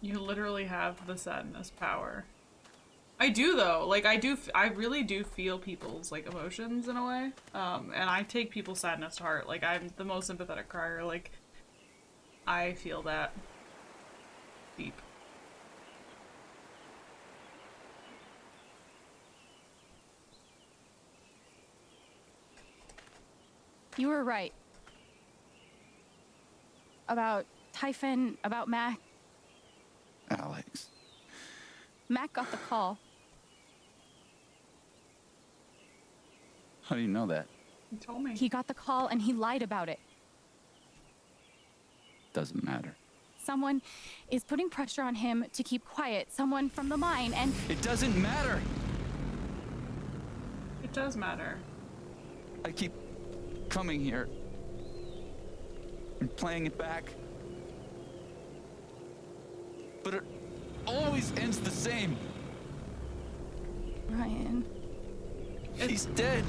You literally have the sadness power. I do though, like I really do feel people's like emotions in a way, and I take people's sadness to heart. Like I'm the most sympathetic crier. Like I feel that deep. You were right. About Typhon, about Mac. Alex. Mac got the call. How do you know that? He told me. He got the call and he lied about it. Doesn't matter. Someone is putting pressure on him to keep quiet. Someone from the mine, and... It doesn't matter! It does matter. I keep coming here and playing it back. But it always ends the same. Ryan. He's dead.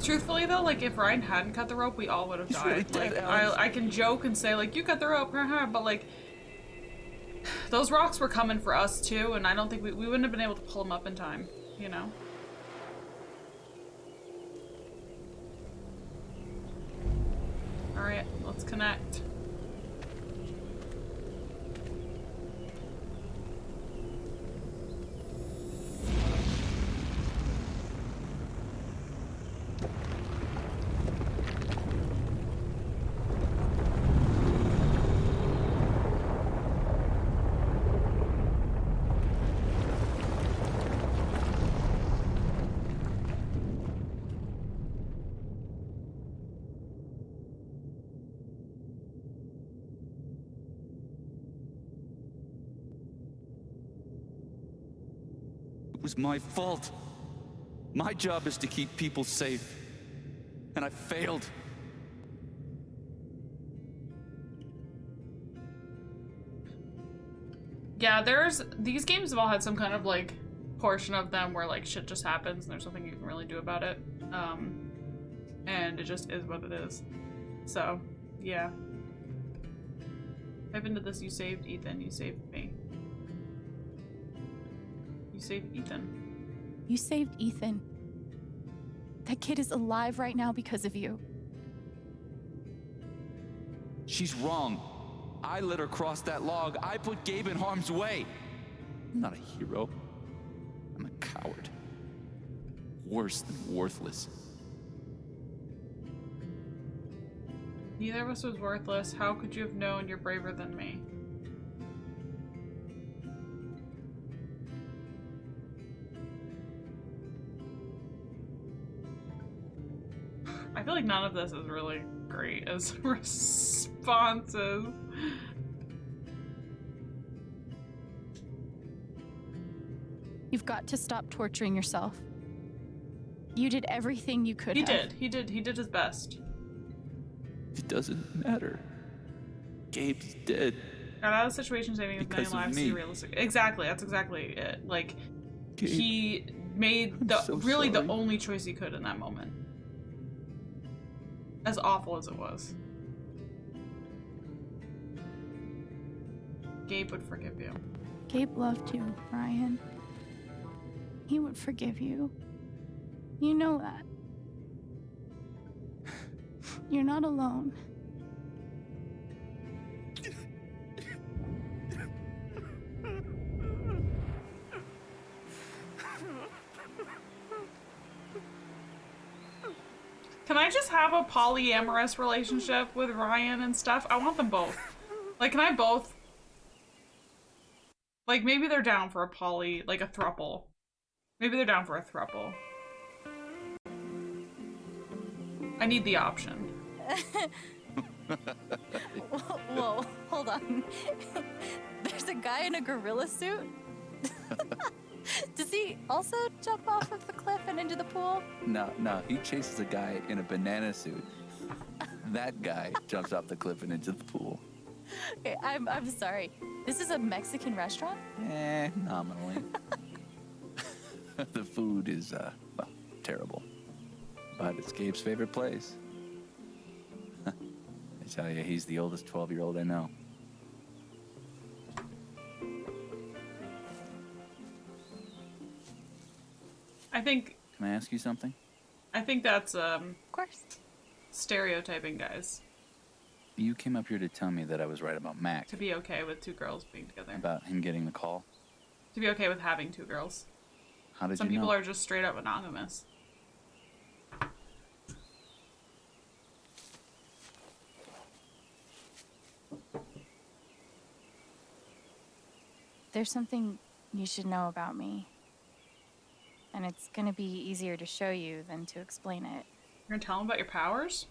Truthfully though, like if Ryan hadn't cut the rope, we all would have died. Really dead, like Alex. I can joke and say like you cut the rope, but like those rocks were coming for us too, and I don't think we wouldn't have been able to pull them up in time, you know? Alright, let's connect. It was my fault. My job is to keep people safe. And I failed. Yeah, these games have all had some kind of like portion of them where like shit just happens and there's nothing you can really do about it. And it just is what it is. So, yeah. Type into this, you saved Ethan, you saved me. You saved Ethan. You saved Ethan. That kid is alive right now because of you. She's wrong. I let her cross that log. I put Gabe in harm's way. I'm not a hero. I'm a coward. Worse than worthless. Neither of us was worthless. How could you have known you're braver than me? I feel like none of this is really great as responses. You've got to stop torturing yourself. You did everything you could have. He did his best. It doesn't matter. Gabe's dead. Got out of the situation saving as many Because of lives me. as realistic. Exactly, that's exactly it. Like, Gabe, he made sorry. the only choice he could in that moment. As awful as it was. Gabe would forgive you. Gabe loved you, Ryan. He would forgive you. You know that. You're not alone. Can I just have a polyamorous relationship with Ryan and stuff? I want them both. Like, can I both? Like, maybe they're down for a like a throuple. Maybe they're down for a throuple. I need the option. Whoa, hold on. There's a guy in a gorilla suit? Does he also jump off of the cliff and into the pool? No, he chases a guy in a banana suit. That guy jumps off the cliff and into the pool. Okay, I'm sorry. This is a Mexican restaurant? Nominally. The food is, well, terrible. But it's Gabe's favorite place. I tell you, he's the oldest 12-year-old I know. Can I ask you something? I think that's, Of course. stereotyping guys. You came up here to tell me that I was right about Mac. To be okay with two girls being together. About him getting the call. To be okay with having two girls. How did Some you know? people are just straight up monogamous. There's something you should know about me. And it's gonna be easier to show you than to explain it. You're gonna tell them about your powers?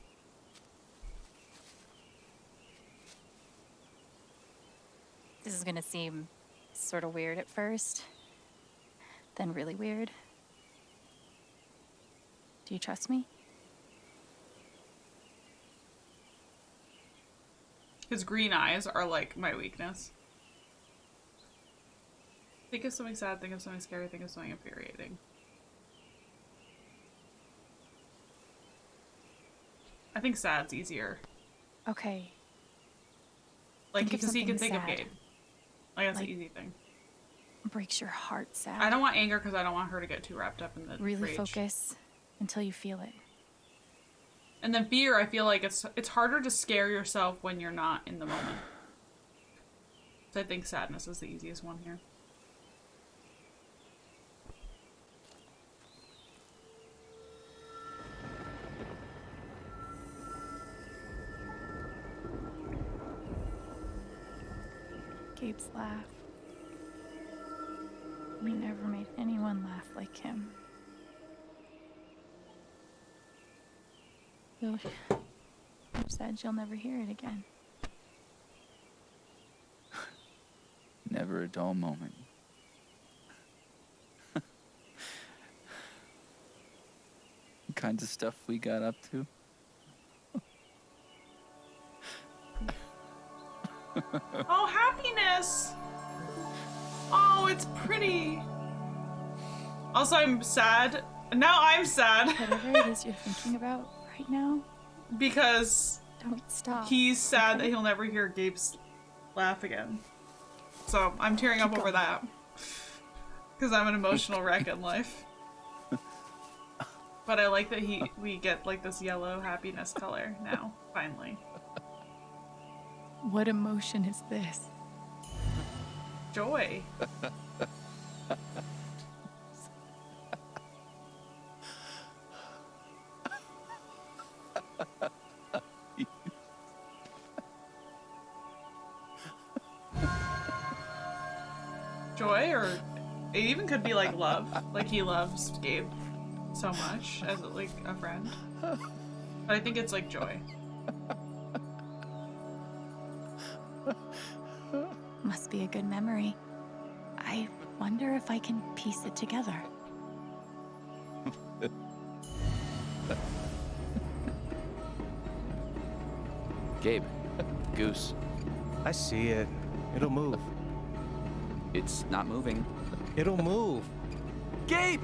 This is gonna seem sort of weird at first, then really weird. Do you trust me? His green eyes are like my weakness. Think of something sad, think of something scary, think of something infuriating. I think sad's easier. Okay. Like, Think of because he can something think of sad. Gabe. Like, that's Like- the easy thing. Breaks your heart sad. I don't want anger because I don't want her to get too wrapped up in the Really rage. focus until you feel it. And then fear, I feel like it's harder to scare yourself when you're not in the moment. So I think sadness is the easiest one here. Gabe's laugh. He never made anyone laugh like him. I'm sad you'll never hear it again. Never a dull moment. kinds of stuff we got up to. Oh, happiness! Oh, it's pretty. Also, I'm sad. Now I'm sad. Whatever it is you're thinking about right now, because don't stop. He's sad that he'll never hear Gabe's laugh again. So I'm tearing up over that. Because I'm an emotional wreck in life. But I like that we get like this yellow happiness color now, finally. What emotion is this? Joy. Joy, or it even could be like love. Like he loves Gabe so much as like a friend. But I think it's like joy. Must be a good memory. I wonder if I can piece it together. Gabe, Goose. I see it. It'll move. It's not moving. It'll move. Gabe!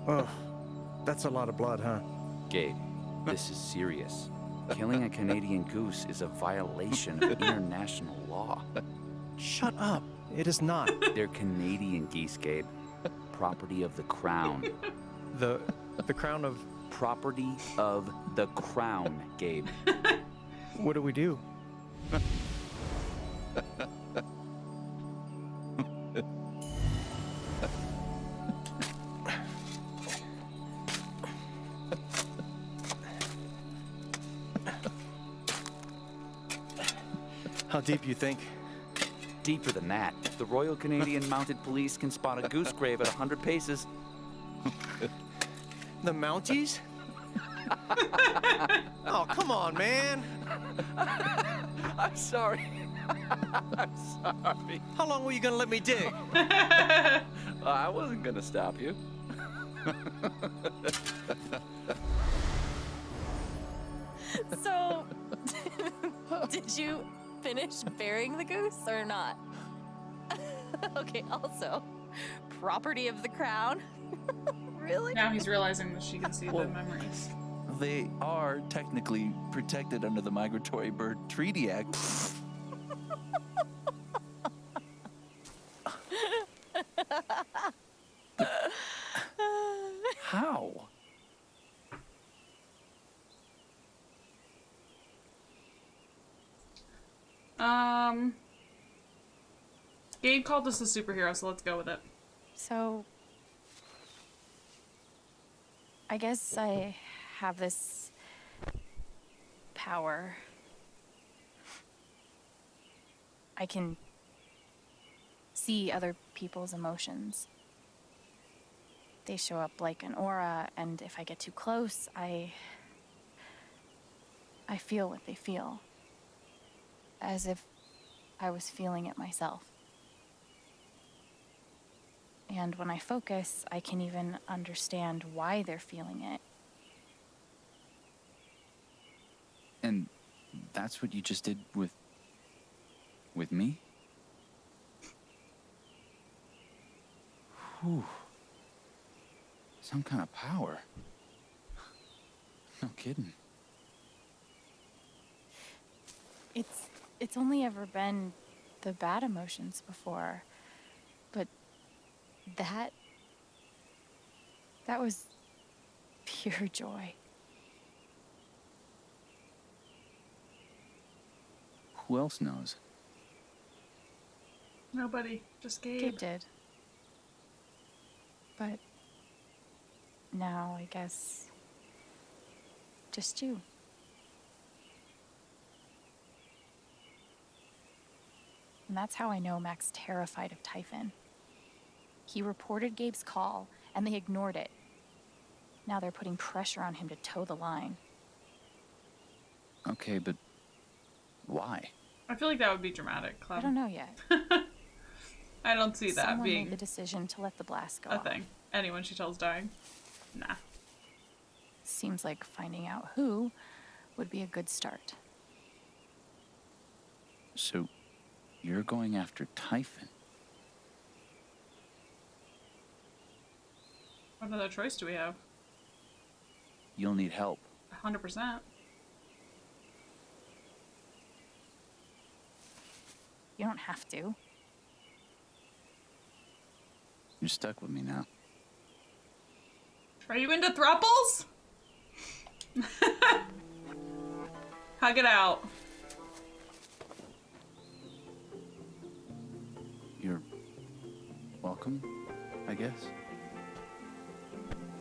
Oh, that's a lot of blood, huh? Gabe, this is serious. Killing a Canadian goose is a violation of international law. Shut up. It is not. They're Canadian geese, Gabe. Property of the crown. The crown of... Property of the crown, Gabe. What do we do? How deep you think? Deeper than that. The Royal Canadian Mounted Police can spot a goose grave at 100 paces. The Mounties? Oh, come on, man. I'm sorry. I'm sorry. How long were you gonna let me dig? I wasn't gonna stop you. So, did you finish burying the goose or not? Okay, also, property of the crown? Really? Now he's realizing that she can see the memories. They are technically protected under the Migratory Bird Treaty Act. How? Gabe called us a superhero, so let's go with it. So, I guess I have this power. I can see other people's emotions. They show up like an aura, and if I get too close, I feel what they feel. As if I was feeling it myself. And when I focus, I can even understand why they're feeling it. And that's what you just did with me? Whew. Some kind of power. No kidding. It's only ever been the bad emotions before. But that was pure joy. Who else knows? Nobody, just Gabe. Gabe did. But now I guess just you. And that's how I know Mac's terrified of Typhon. He reported Gabe's call, and they ignored it. Now they're putting pressure on him to toe the line. Okay, but why? I feel like that would be dramatic, Clem. I don't know yet. I don't see that Someone being made the decision to let the blast go a off. thing. Anyone she tells dying. Nah. Seems like finding out who would be a good start. So, you're going after Typhon? What other choice do we have? You'll need help. 100%. You don't have to. You're stuck with me now. Are you into thruples? Hug it out. You're welcome, I guess.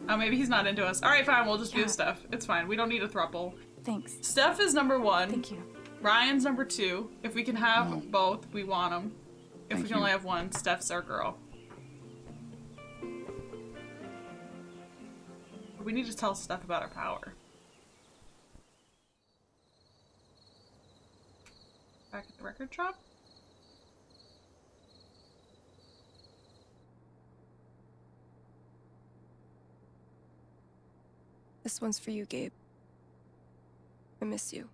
Oh, maybe he's not into us. Alright, fine, we'll just do Steph. It's fine. We don't need a thruple. Thanks. Steph is number 1. Thank you. Ryan's number 2. If we can have both, we want them. If Thank we can only have one, Steph's our girl. We need to tell Steph about her power. Back at the record shop? This one's for you, Gabe. I miss you.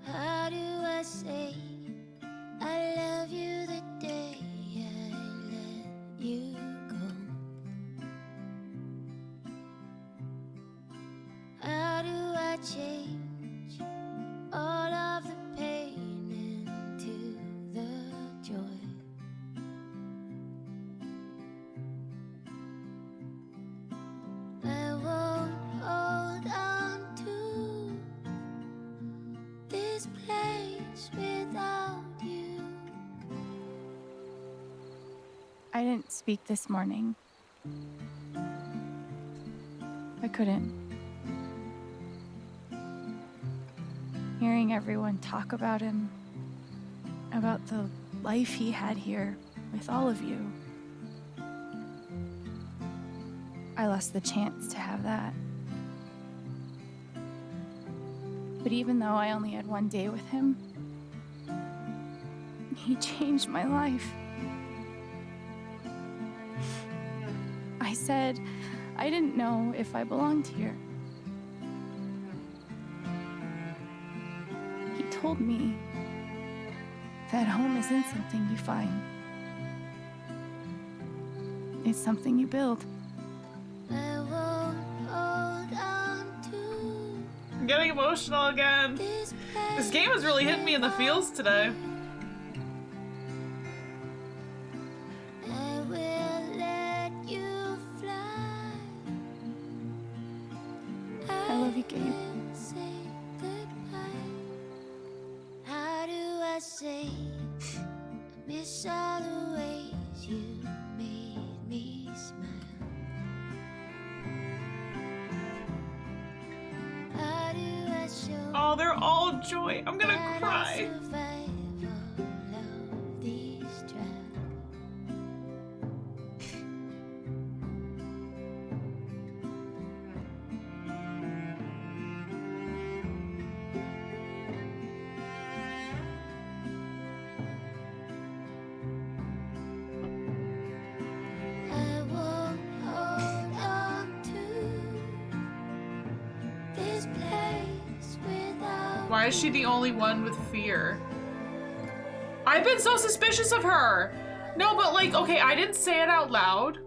How do I say I love you the day I let you go? How do I change all of the pain into the joy? I won't hold on to this place without you. I didn't speak this morning. I couldn't. Hearing everyone talk about him, about the life he had here with all of you, I lost the chance to have that. But even though I only had one day with him, he changed my life. I said I didn't know if I belonged here. He told me that home isn't something you find. It's something you build. I won't hold on to I'm getting emotional again. This game is really hitting me in the feels today. I will let you fly. I love you, Gabe. will say goodbye. How do I say I miss all the ways you made me smile? How do I show Oh, they're all joy. I'm gonna that I cry. survive all of these trials? I won't hold on to this place without Why is she the only one with fear? I've been so suspicious of her. No, but like, okay, I didn't say it out loud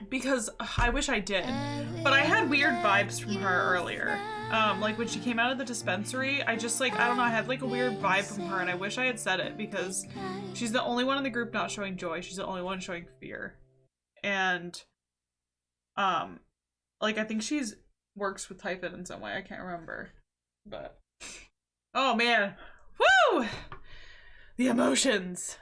because I wish I did. But I had weird vibes from her earlier. Like when she came out of the dispensary, I just like, I don't know, I had like a weird vibe from her and I wish I had said it because she's the only one in the group not showing joy. She's the only one showing fear. And, like I think she's works with Typhon in some way. I can't remember, but oh man, woo! The emotions.